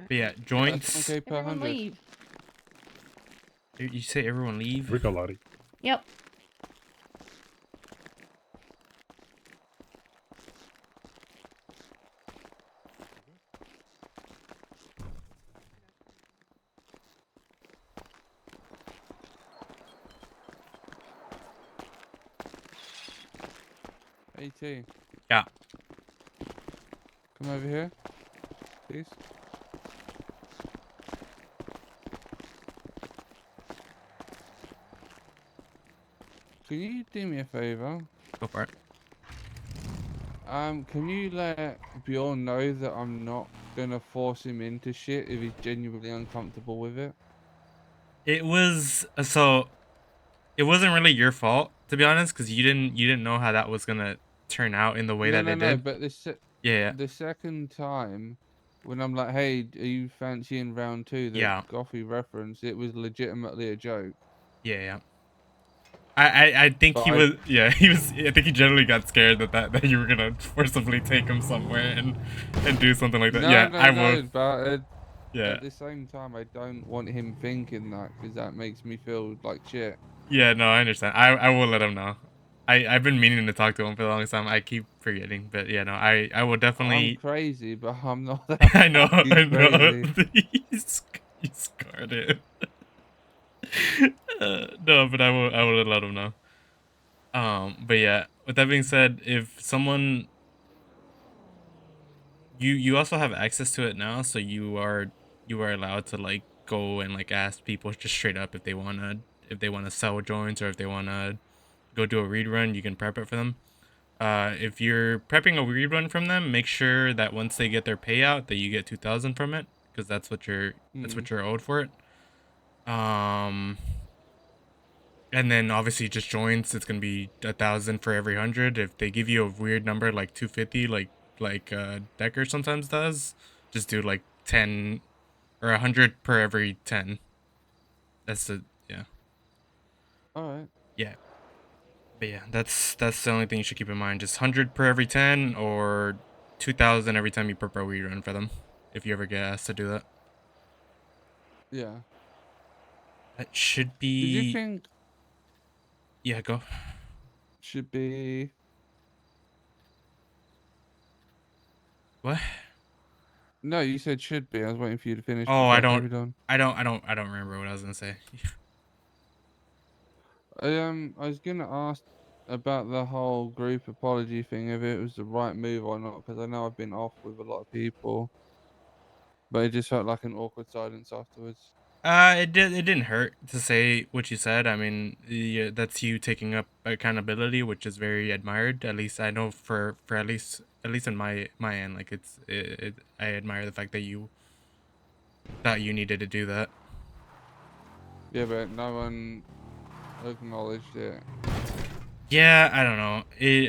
But yeah, joints.
10k per
Everyone
100.
leave.
You say everyone leave?
Ricolati.
Yep.
AT.
Yeah.
Come over here, please. Can you do me a favor?
Go for it.
Can you let Bjorn know that I'm not gonna force him into shit if he's genuinely uncomfortable with it?
It was so. It wasn't really your fault, to be honest, because you didn't know how that was gonna turn out in the way
No,
that
no,
it
no.
did.
But
Yeah.
the second time, when I'm like, "Hey, are you fancying round 2?" The
Yeah.
Goffy reference, it was legitimately a joke.
Yeah. I think
But
he was. Yeah, he was. I think he generally got scared that you were gonna forcibly take him somewhere and do something like that.
No,
Yeah,
no,
I
no.
will.
But
Yeah.
at the same time, I don't want him thinking that because that makes me feel like shit.
Yeah, no, I understand. I will let him know. I've been meaning to talk to him for the longest time. I keep forgetting, but yeah, no, I will
I'm
definitely.
crazy, but I'm not that
I know,
fucking
I know.
crazy.
You scarred it. No, but I will let him know. But yeah, with that being said, if someone you also have access to it now, so you are allowed to like go and like ask people just straight up if they wanna sell joints or if they wanna go do a read run, you can prep it for them. If you're prepping a read run from them, make sure that once they get their payout, that you get 2,000 from it, because that's what you're owed for it. And then obviously just joints, it's gonna be 1,000 for every 100. If they give you a weird number like 250, like Decker sometimes does, just do like 10 or 100 per every 10. That's the yeah.
All right.
Yeah. But yeah, that's the only thing you should keep in mind. Just 100 per every 10 or 2,000 every time you prep a weed run for them. If you ever get asked to do that.
Yeah.
That should
Did you
be.
think
Yeah, go.
should be?
What?
No, you said should be. I was waiting for you to finish
Oh,
before I carried on.
I don't remember what I was gonna say.
I was gonna ask about the whole group apology thing, if it was the right move or not, because I know I've been off with a lot of people, but it just felt like an awkward silence afterwards.
It didn't hurt to say what you said. I mean, yeah, that's you taking up accountability, which is very admired. At least I know for at least in my end, like I admire the fact that you thought you needed to do that.
Yeah, but no one acknowledged it.
Yeah, I don't know.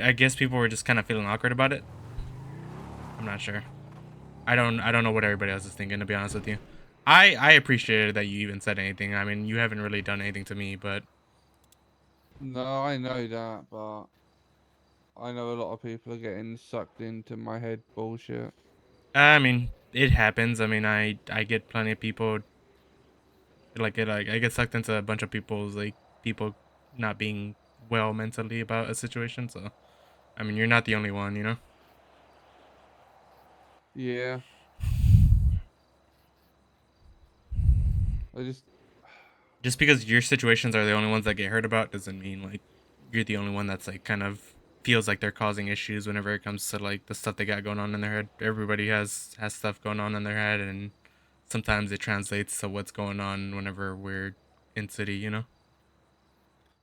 I guess people were just kind of feeling awkward about it. I'm not sure. I don't know what everybody else is thinking, to be honest with you. I appreciated that you even said anything. I mean, you haven't really done anything to me, but
No, I know that, but I know a lot of people are getting sucked into my head bullshit.
I mean, it happens. I mean, I get plenty of people I get sucked into a bunch of people's like people not being well mentally about a situation. So I mean, you're not the only one, you know?
Yeah. I
just because your situations are the only ones that get heard about doesn't mean like you're the only one that's like kind of feels like they're causing issues whenever it comes to like the stuff they got going on in their head. Everybody has stuff going on in their head, and sometimes it translates to what's going on whenever we're in city, you know?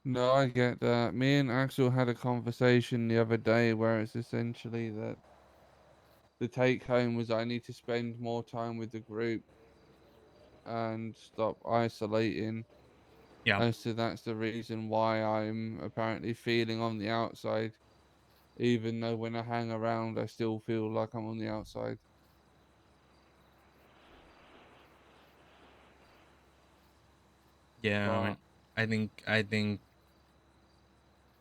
No, I get that. Me and Axel had a conversation the other day where it's essentially that the take home was I need to spend more time with the group and stop isolating.
Yeah.
And so that's the reason why I'm apparently feeling on the outside, even though when I hang around, I still feel like I'm on the outside.
Yeah, I
But
mean,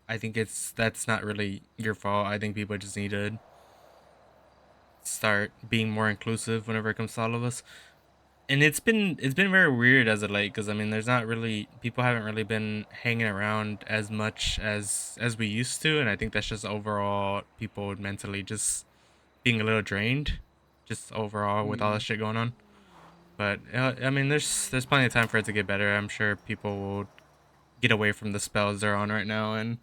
I think it's that's not really your fault. I think people just need to start being more inclusive whenever it comes to all of us. And it's been very weird as of late, because I mean, there's not really people haven't really been hanging around as much as we used to, and I think that's just overall people mentally just being a little drained, just overall with all the shit going on. But I mean, there's plenty of time for it to get better. I'm sure people will get away from the spells they're on right now, and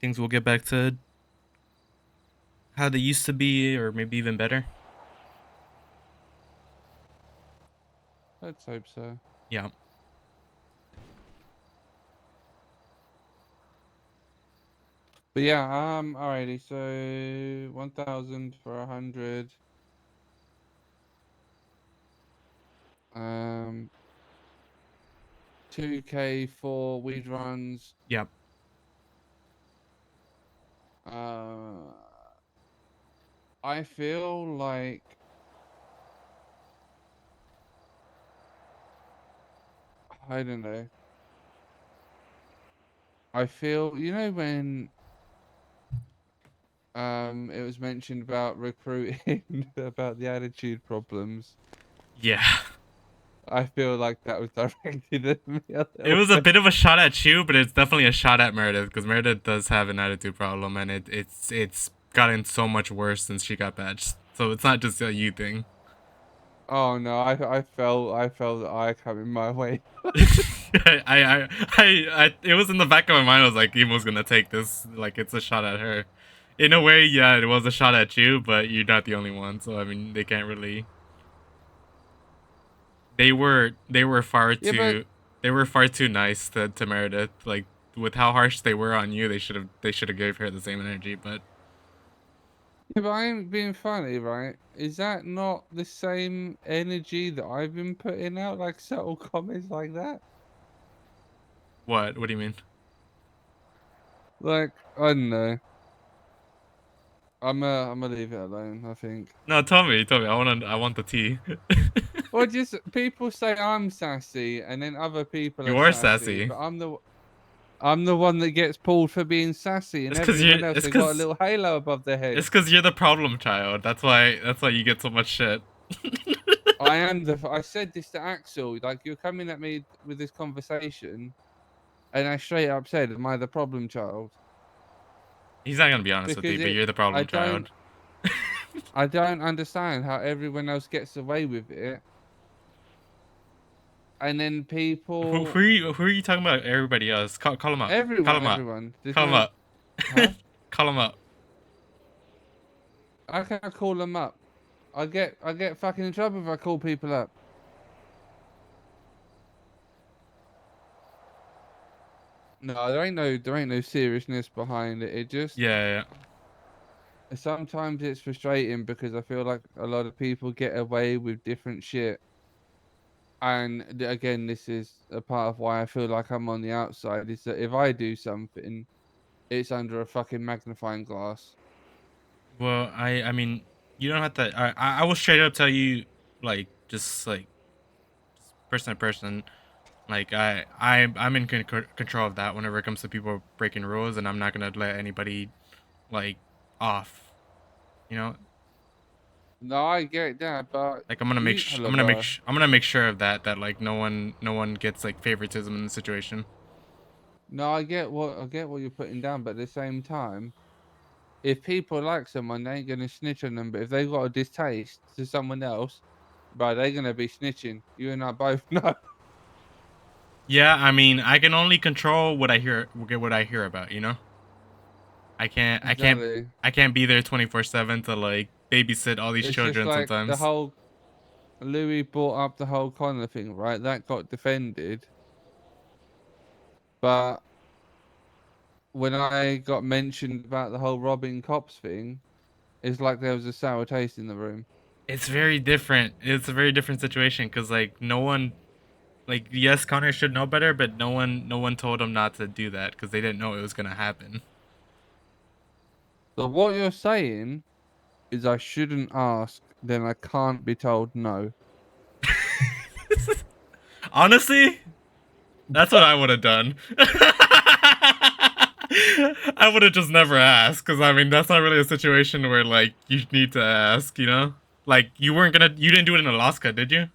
things will get back to how they used to be, or maybe even better.
let's hope so.
Yeah.
But yeah, alrighty. So 1,000 for 100. 2K for weed runs.
Yep.
I feel like I don't know. I feel when it was mentioned about recruiting about the attitude problems.
Yeah.
I feel like that was directed at me a
It
little
was a
bit.
bit of a shot at you, but it's definitely a shot at Meredith, because Meredith does have an attitude problem, and it's gotten so much worse since she got badged. So it's not just a you thing.
Oh no, I felt that I coming my way.
It was in the back of my mind. I was like, Emo's gonna take this like it's a shot at her. In a way, yeah, it was a shot at you, but you're not the only one. So I mean, they can't really. They were far
Yeah, but
too nice to Meredith. Like with how harsh they were on you, they should have gave her the same energy. But
yeah, but I ain't being funny, right? Is that not the same energy that I've been putting out, like subtle comments like that?
what? What do you mean?
Like, I don't know. I'm gonna leave it alone, I think.
No, tell me. I want the tea.
Or just people say I'm sassy, and then other people are
You are
sassy,
sassy.
but I'm the one that gets pulled for being sassy, and everyone else they got a little halo above their head.
It's because you're the problem child. That's why you get so much shit.
I said this to Axel, like you're coming at me with this conversation, and I straight up said, "Am I the problem child?"
He's not gonna be honest with you,
Because
but you're the
I
problem
don't,
child.
I don't understand how everyone else gets away with it, and then people,
Who are you talking about? Everybody else. Call him up. Call him up.
everyone. There's
Call him
no,
up.
huh?
Call him up.
I can't call them up. I get fucking in trouble if I call people up. No, there ain't no seriousness behind it. It just
Yeah.
sometimes it's frustrating because I feel like a lot of people get away with different shit. And again, this is a part of why I feel like I'm on the outside. Is that if I do something, it's under a fucking magnifying glass.
Well, I mean, you don't have to. I will straight up tell you, like, just like person to person. Like I'm in control of that whenever it comes to people breaking rules, and I'm not gonna let anybody like off. You know,
No, I get that, but
like I'm gonna make
you,
sh-
hello,
I'm gonna make
bro.
sh- I'm gonna make sure of that. That like no one gets like favoritism in the situation.
No, I get what you're putting down, but at the same time, if people like someone, they ain't gonna snitch on them. But if they got a distaste to someone else, bro, they're gonna be snitching. You and I both know.
Yeah, I mean, I can only control what I hear about, you know?
Exactly.
I can't be there 24/7 to like babysit all these
It's just
children
like the
sometimes.
whole Louis brought up the whole Connor thing, right? That got defended, but when I got mentioned about the whole robbing cops thing, it's like there was a sour taste in the room.
It's very different. It's a very different situation because like no one, like yes, Connor should know better, but no one told him not to do that because they didn't know it was gonna happen.
So what you're saying is I shouldn't ask, then I can't be told no.
Honestly, that's what I would have done. I would have just never asked because I mean that's not really a situation where like you need to ask, you know? Like you didn't do it in Alaska, did you?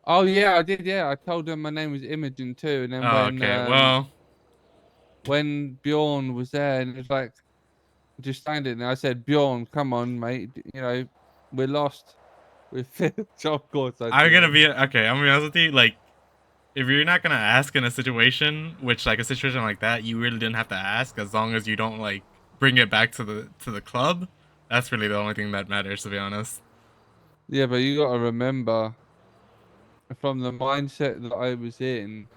Oh yeah, I did. Yeah, I told them my name was Imogen too, and then
Oh, okay. Well,
when Bjorn was there, and it was like just standing there, I said, Bjorn, come on, mate. You know, we're lost. We're so of course I
I'm
did
gonna
it.
be okay. I'm gonna be honest with you. Like, if you're not gonna ask in a situation, which like a situation like that, you really didn't have to ask, as long as you don't like bring it back to the club. That's really the only thing that matters, to be honest.
Yeah, but you got to remember, from the mindset that I was in,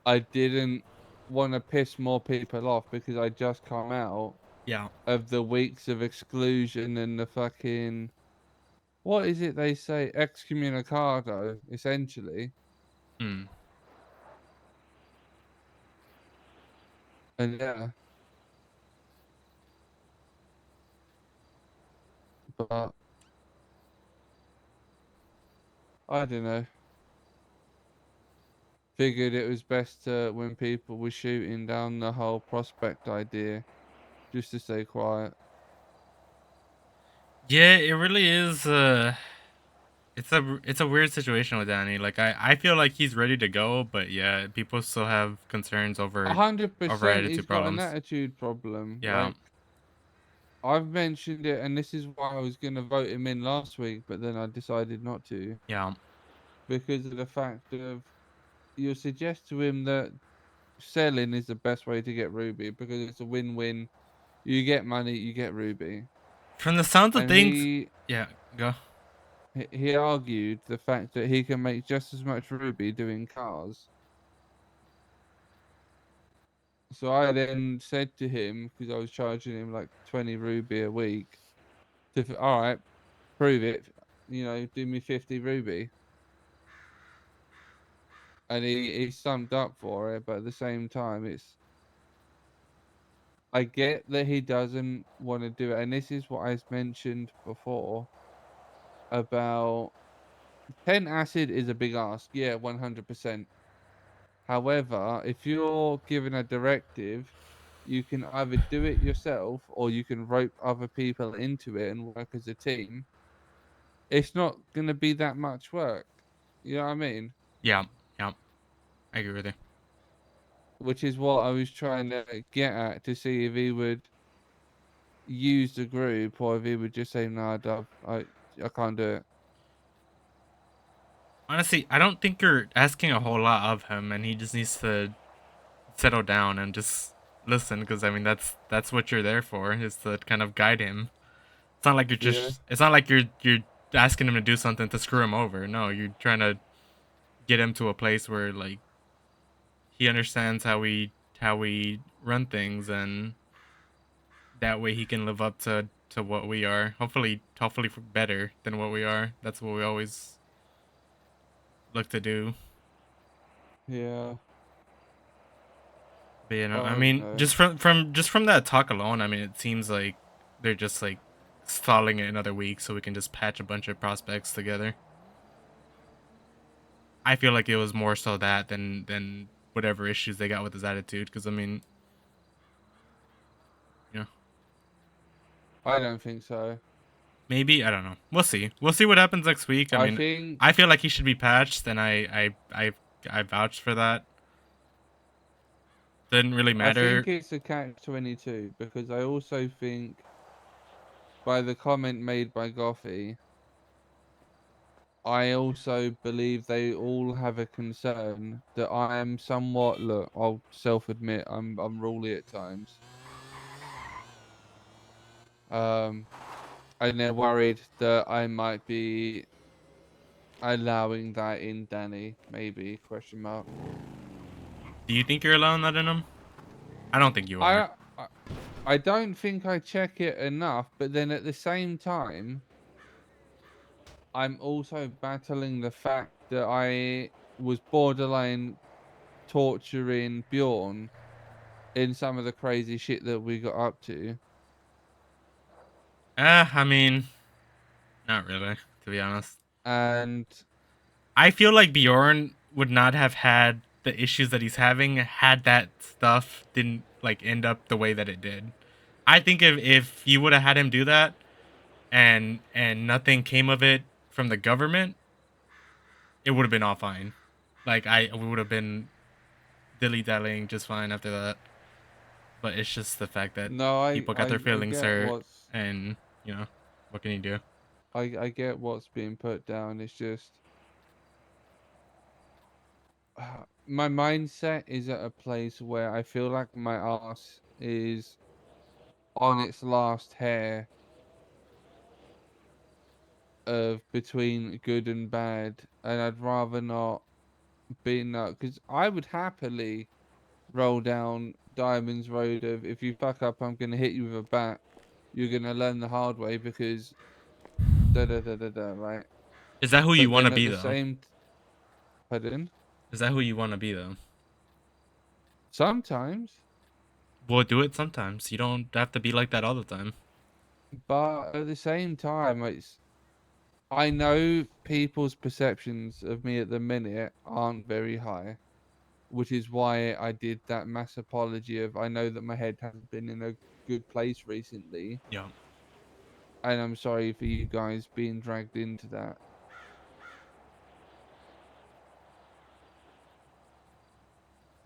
I didn't want to piss more people off because I just come out
Yeah.
of the weeks of exclusion and the fucking, what is it they say, excommunicado, essentially.
Hmm.
And yeah, but I don't know. Figured it was best to, when people were shooting down the whole prospect idea, just to stay quiet.
Yeah, it really is. It's a weird situation with Danny. Like I feel like he's ready to go, but yeah, people still have concerns over
100% he's
attitude
got an
problems.
attitude problem.
Yeah.
Like, I've mentioned it, and this is why I was going to vote him in last week, but then I decided not to.
Yeah.
Because of the fact of, you suggest to him that selling is the best way to get Ruby because it's a win-win. You get money, you get Ruby.
From the sounds of
And
things, yeah, go.
he argued the fact that he can make just as much Ruby doing cars. So I then said to him, because I was charging him like 20 Ruby a week, all right, prove it. You know, do me 50 Ruby. And he summed up for it, but at the same time, I get that he doesn't want to do it. And this is what I mentioned before about 10 acid is a big ask. Yeah, 100%. However, if you're given a directive, you can either do it yourself or you can rope other people into it and work as a team. It's not going to be that much work. You know what I mean?
Yeah, yeah, I agree with you.
Which is what I was trying to get at, to see if he would use the group or if he would just say, "No, Dove, I can't do it."
Honestly, I don't think you're asking a whole lot of him, and he just needs to settle down and just listen. Because I mean, that's what you're there for, is to kind of guide him. It's not like you're
Yeah.
just. It's not like you're asking him to do something to screw him over. No, you're trying to get him to a place where like he understands how we run things, and that way he can live up to what we are. Hopefully for better than what we are. That's what we always look to do.
Yeah.
But you know, I
I don't
mean,
know.
just from that talk alone, I mean, it seems like they're just like stalling it another week so we can just patch a bunch of prospects together. I feel like it was more so that than whatever issues they got with his attitude. Because I mean, you know,
I don't think so.
maybe I don't know. We'll see. We'll see what happens next week. I
I
mean,
think
I feel like he should be patched, and I vouch for that. Didn't really
I
matter.
think it's a catch-22 because I also think, by the comment made by Goffy, I also believe they all have a concern that I am somewhat. Look, I'll self-admit I'm ruly at times. And they're worried that I might be allowing that in Danny, maybe, question mark.
Do you think you're allowing that in him? I don't think you are.
I don't think I check it enough, but then at the same time, I'm also battling the fact that I was borderline torturing Bjorn in some of the crazy shit that we got up to.
I mean, not really, to be honest.
And
I feel like Bjorn would not have had the issues that he's having had that stuff didn't like end up the way that it did. I think if you would have had him do that and nothing came of it from the government, it would have been all fine. Like we would have been dilly dallying just fine after that. But it's just the fact that
no,
people got their
I
feelings
get
hurt,
what's
and what can you do?
I get what's being put down. It's just my mindset is at a place where I feel like my ass is on its last hair of between good and bad, and I'd rather not be in that because I would happily roll down Diamond's road of if you fuck up, I'm gonna hit you with a bat. You're gonna learn the hard way because da da da da da. Right?
Is that who you
But
want
then
to
at
be
the
though?
same, pardon.
Is that who you want to be though?
Sometimes,
We'll do it sometimes. You don't have to be like that all the time.
but at the same time, I know people's perceptions of me at the minute aren't very high, which is why I did that mass apology of I know that my head hasn't been in a good place recently,
Yeah.
and I'm sorry for you guys being dragged into that.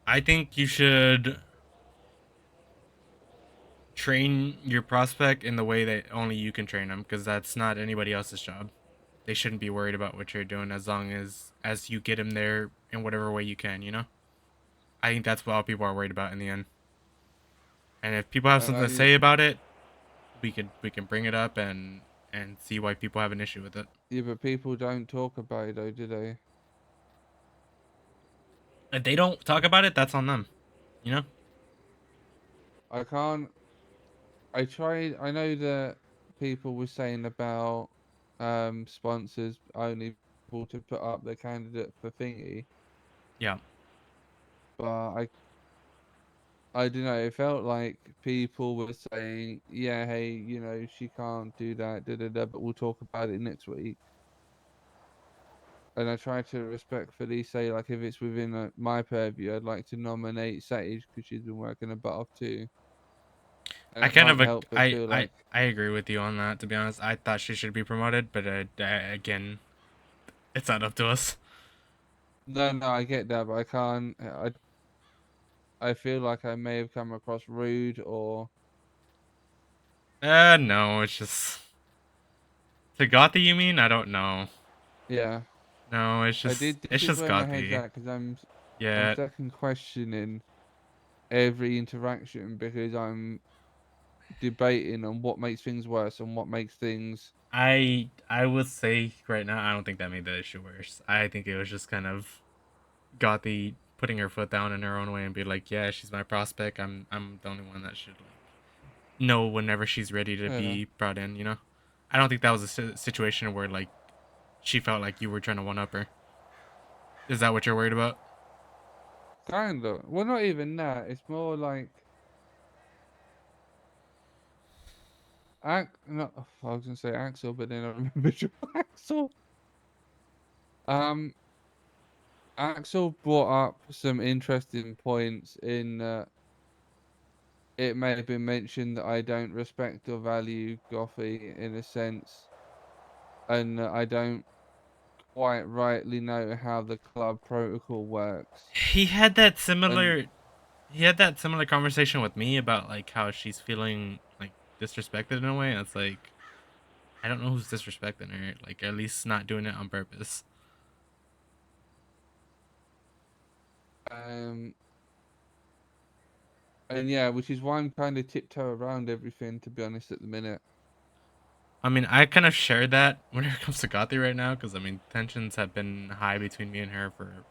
I think you should train your prospect in the way that only you can train them, because that's not anybody else's job. They shouldn't be worried about what you're doing as long as you get him there in whatever way you can. I think that's what all people are worried about in the end. And if people have
And
something to say about it, we can bring it up and see why people have an issue with it.
yeah, but people don't talk about it though, do they?
If they don't talk about it, that's on them. You know?
I can't. I tried. I know that people were saying about sponsors only able to put up their candidate for thingy,
Yeah.
but I don't know. It felt like people were saying, "Yeah, hey, she can't do that, da da da," but we'll talk about it next week. And I try to respectfully say, like, if it's within my purview, I'd like to nominate Sage because she's been working her butt off too. And
I
I
kind of
can't help but feel like,
I agree with you on that. To be honest, I thought she should be promoted, but again, it's not up to us.
no, I get that, but I can't. I feel like I may have come across rude or
No, it's just to Gothi. You mean? I don't know.
yeah.
No, it's
I
just
did. This is where my head's
Gothi.
at because I'm
Yeah,
second questioning every interaction because I'm debating on what makes things worse and what makes things.
I would say right now I don't think that made the issue worse. I think it was just kind of Gothi putting her foot down in her own way and be like, yeah, she's my prospect. I'm the only one that should like know whenever she's ready to
Yeah,
be brought in. I don't think that was a situation where like she felt like you were trying to one up her. Is that what you're worried about?
kind of. Well, not even that. It's more like No, I was gonna say Axel, but then I remembered your Axel. Um, Axel brought up some interesting points in. It may have been mentioned that I don't respect or value Goffy in a sense, and I don't quite rightly know how the club protocol works.
He had that
And
similar he had that similar conversation with me about like how she's feeling like disrespected in a way. And it's like I don't know who's disrespecting her. Like at least not doing it on purpose.
And yeah, which is why I'm kind of tiptoe around everything, to be honest, at the minute.
I mean, I kind of share that when it comes to Gothi right now, because I mean, tensions have been high between me and her for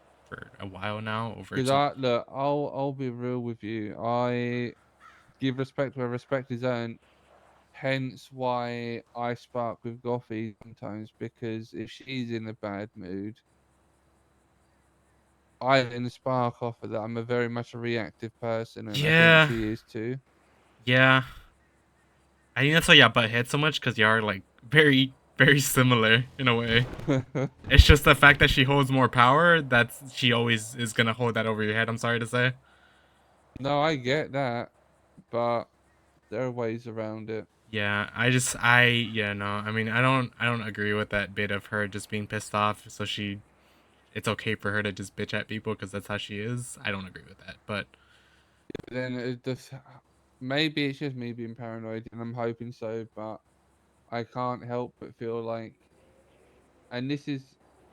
a while now.
Because I'll be real with you. I give respect where respect is earned. Hence why I spark with Goffy sometimes, because if she's in a bad mood, I then spark off of that. I'm a very much a reactive person, and I think
Yeah,
she is too.
yeah. I think that's why y'all butt heads so much, because y'all are like very similar in a way. It's just the fact that she holds more power. That's she always is gonna hold that over your head. I'm sorry to say.
No, I get that, but there are ways around it.
Yeah, yeah, no. I mean, I don't agree with that bit of her just being pissed off. So it's okay for her to just bitch at people because that's how she is. I don't agree with that, but
Then it just maybe it's just me being paranoid, and I'm hoping so, but I can't help but feel like, and this is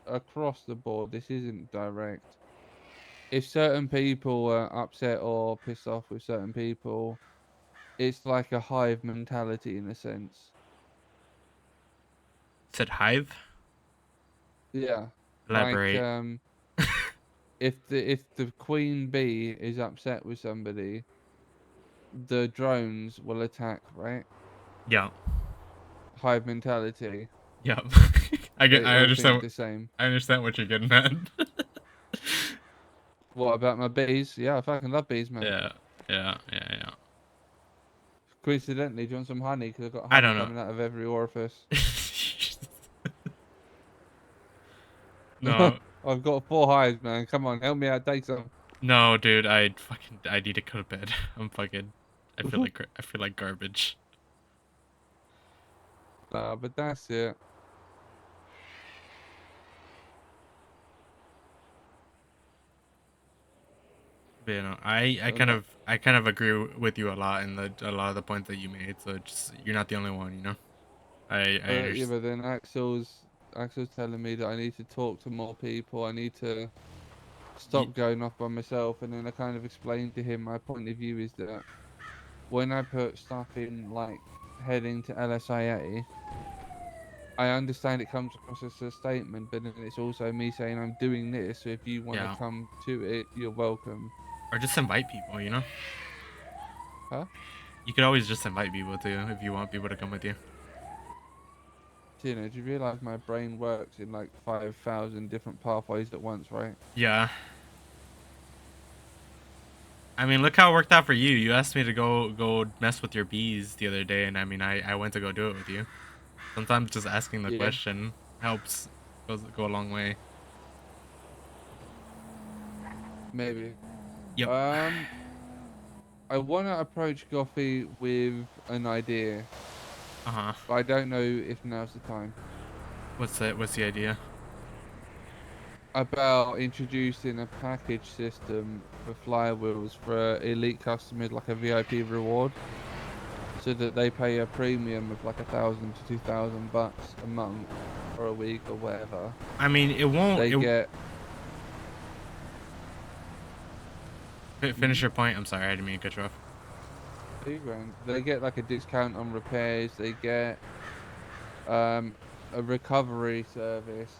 across the board. This isn't direct. If certain people are upset or pissed off with certain people, it's like a hive mentality in a sense.
said hive.
Yeah, like
Elaborate.
if the queen bee is upset with somebody, the drones will attack, right?
Yeah.
Hive mentality.
Yeah.
They
I
all think
understand.
the same.
I understand what you're getting at.
What about my bees? Yeah, I fucking love bees, mate.
Yeah. Yeah.
Coincidentally, do you want some honey? Because I've got
I
honey
don't know.
coming out of every orifice.
No.
I've got 4 hives, man. Come on, help me out. Take some.
No, dude. I need to go to bed. I'm fucking. I feel like garbage.
Nah, but that's it.
But, you know,
And
I kind of agree with you a lot in a lot of the points that you made. So just you're not the only one, you know. I
yeah,
understand.
but then Axel's telling me that I need to talk to more people. I need to stop going off by myself. And then I kind of explained to him my point of view is that when I put stuff in like heading to LSIA, I understand it comes across as a statement, but then it's also me saying I'm doing this. So if you want to
Yeah.
come to it, you're welcome.
Or just invite people, you know.
Huh?
You could always just invite people too if you want people to come with you.
Tina, do you realize my brain works in like 5,000 different pathways at once, right?
Yeah. I mean, look how it worked out for you. You asked me to go mess with your bees the other day, and I mean, I went to go do it with you. Sometimes just asking the
Yeah,
question helps. Go a long way.
maybe.
Yep.
I want to approach Goffy with an idea,
Uh-huh.
but I don't know if now's the time.
What's that? What's the idea?
About introducing a package system for flywheels for elite customers, like a VIP reward, so that they pay a premium of like 1,000 to 2,000 bucks a month or a week or whatever.
I mean, it won't.
They get
Finish your point. I'm sorry, I didn't mean to cut you off.
2 grand. They get like a discount on repairs. They get a recovery service,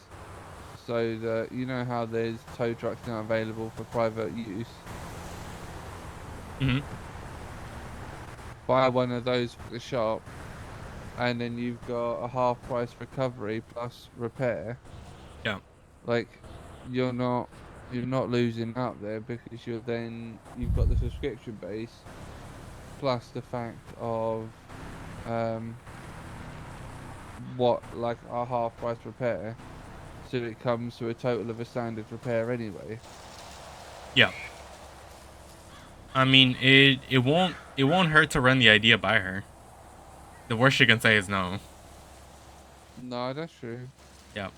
so that you know how there's tow trucks now available for private use.
Mhm.
Buy one of those for the shop, and then you've got a half price recovery plus repair.
Yeah.
Like you're not losing out there, because you've got the subscription base plus the fact of what, like a half price repair, so it comes to a total of a standard repair anyway.
Yeah. I mean, it won't hurt to run the idea by her. The worst she can say is no.
No, that's true.
Yeah.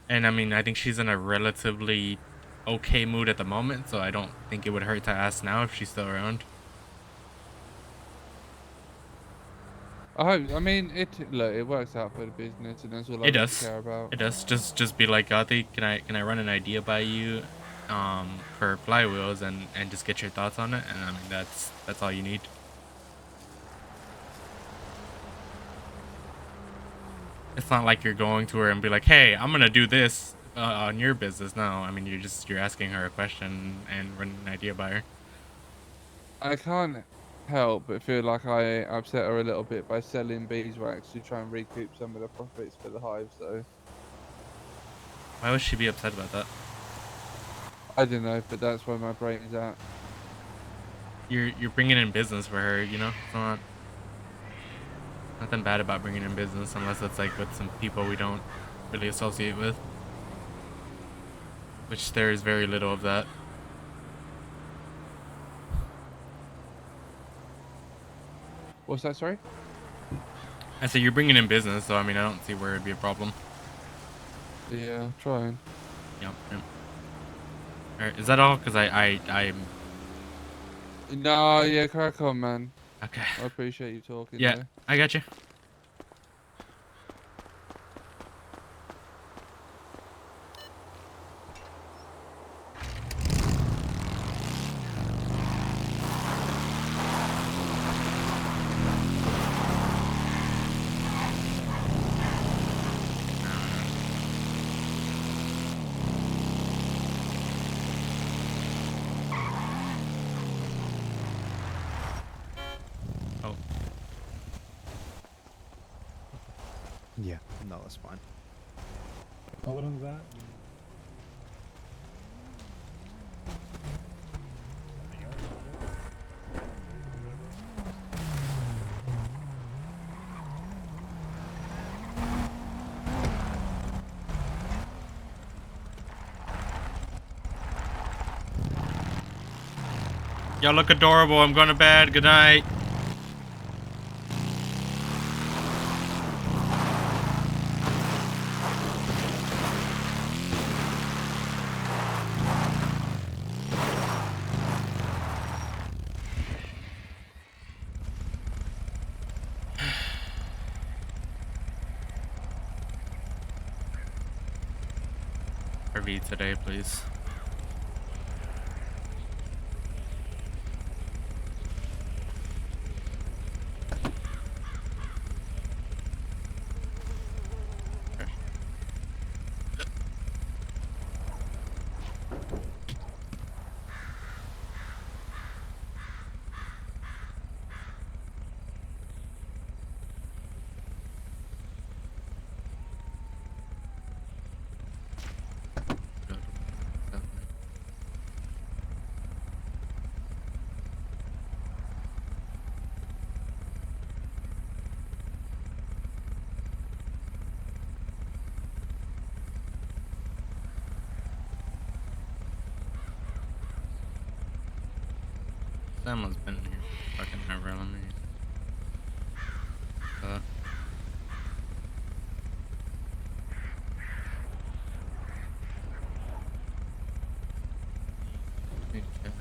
And I mean, I think she's in a relatively okay mood at the moment, so I don't think it would hurt to ask now if she's still around.
I mean, look, it works out for the business, and that's all I
It
really
does.
care about.
It does. Just be like, Gothi, can I run an idea by you, for flywheels and just get your thoughts on it, and I mean that's all you need. It's not like you're going to her and be like, hey, I'm gonna do this on your business. No, I mean you're asking her a question and running an idea by her.
I can't help but feel like I upset her a little bit by selling beeswax to try and recoup some of the profits for the hives, though.
Why would she be upset about that?
I don't know, but that's where my brain's at.
You're bringing in business for her, you know. It's not nothing bad about bringing in business unless it's like with some people we don't really associate with, which there is very little of that.
What's that, sorry?
I said you're bringing in business, so I mean I don't see where it'd be a problem.
Yeah, I'm trying.
Yep. Alright, is that all? Because I'm...
No, yeah, crack on, man.
Okay.
I appreciate you talking,
Yeah,
though.
I got you. Oh.
Yeah, no, that's fine.
Other than that,
Y'all look adorable. I'm going to bed. Good night. RV today, please. Someone's been here fucking ever. Let me. Need cash.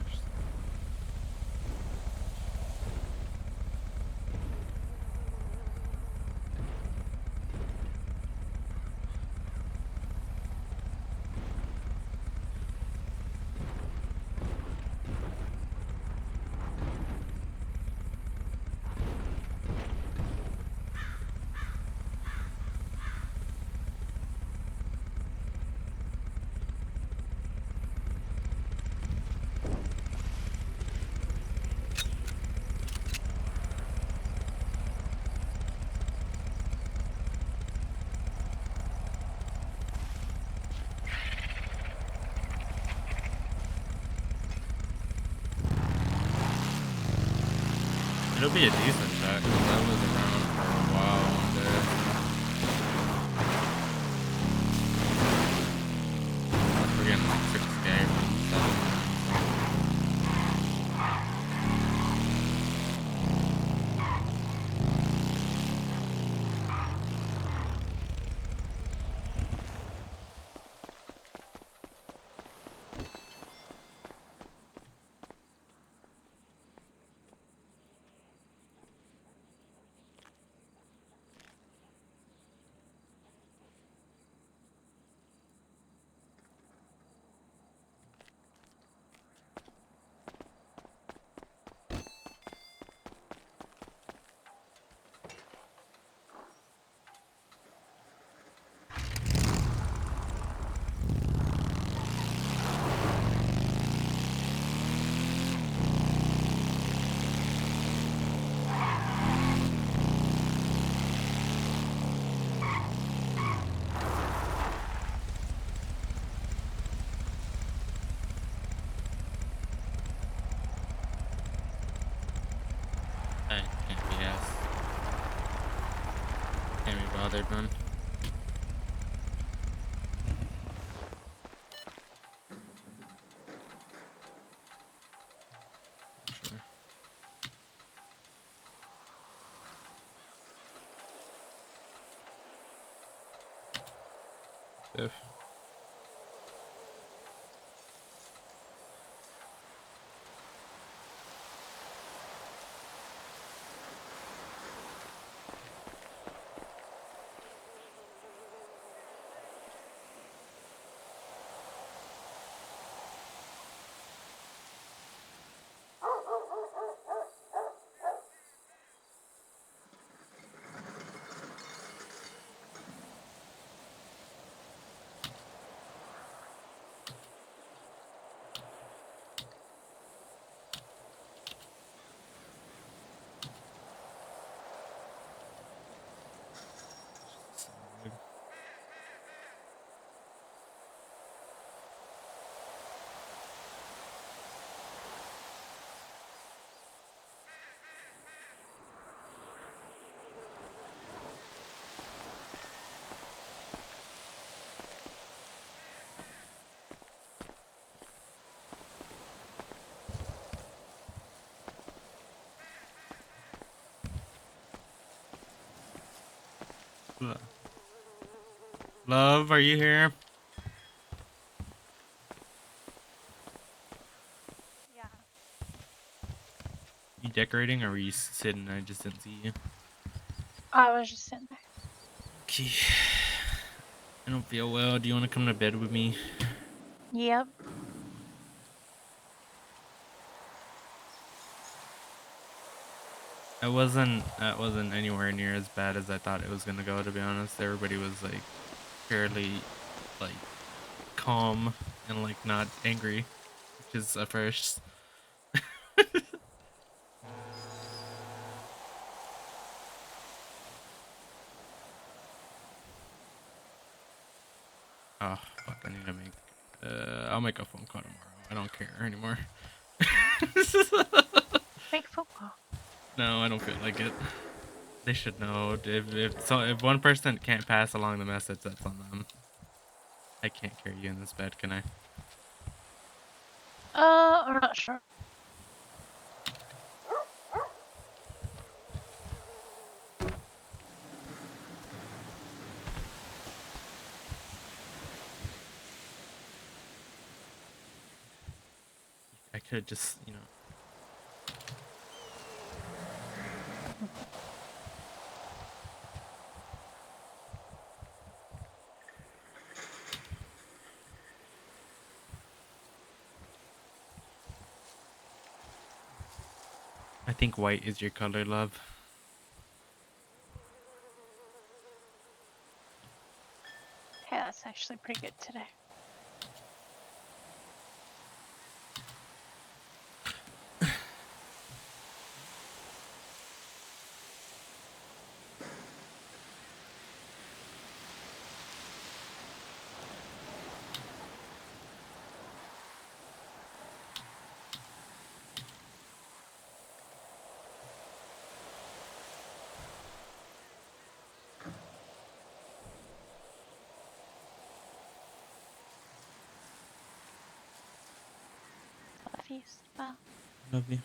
It'll be a decent shot because I was around for a while one day. We're getting like 6K from 7. Can't be bothered, man. Sure. If Love, are you here?
Yeah.
You decorating or were you sitting? I just didn't see you.
I was just sitting there.
Okay. I don't feel well. Do you want to come to bed with me?
Yep.
That wasn't anywhere near as bad as I thought it was gonna go, to be honest. Everybody was like fairly like calm and like not angry, which is a first. Oh fuck, I need to make I'll make a phone call tomorrow. I don't care anymore.
Make a phone call.
No, I don't feel like it. They should know. If one person can't pass along the message, that's on them. I can't carry you in this bed, can I?
I'm not sure.
I could just, you know. I think white is your color, love.
Yeah, that's actually pretty good today. Love you, Spa.
Love you.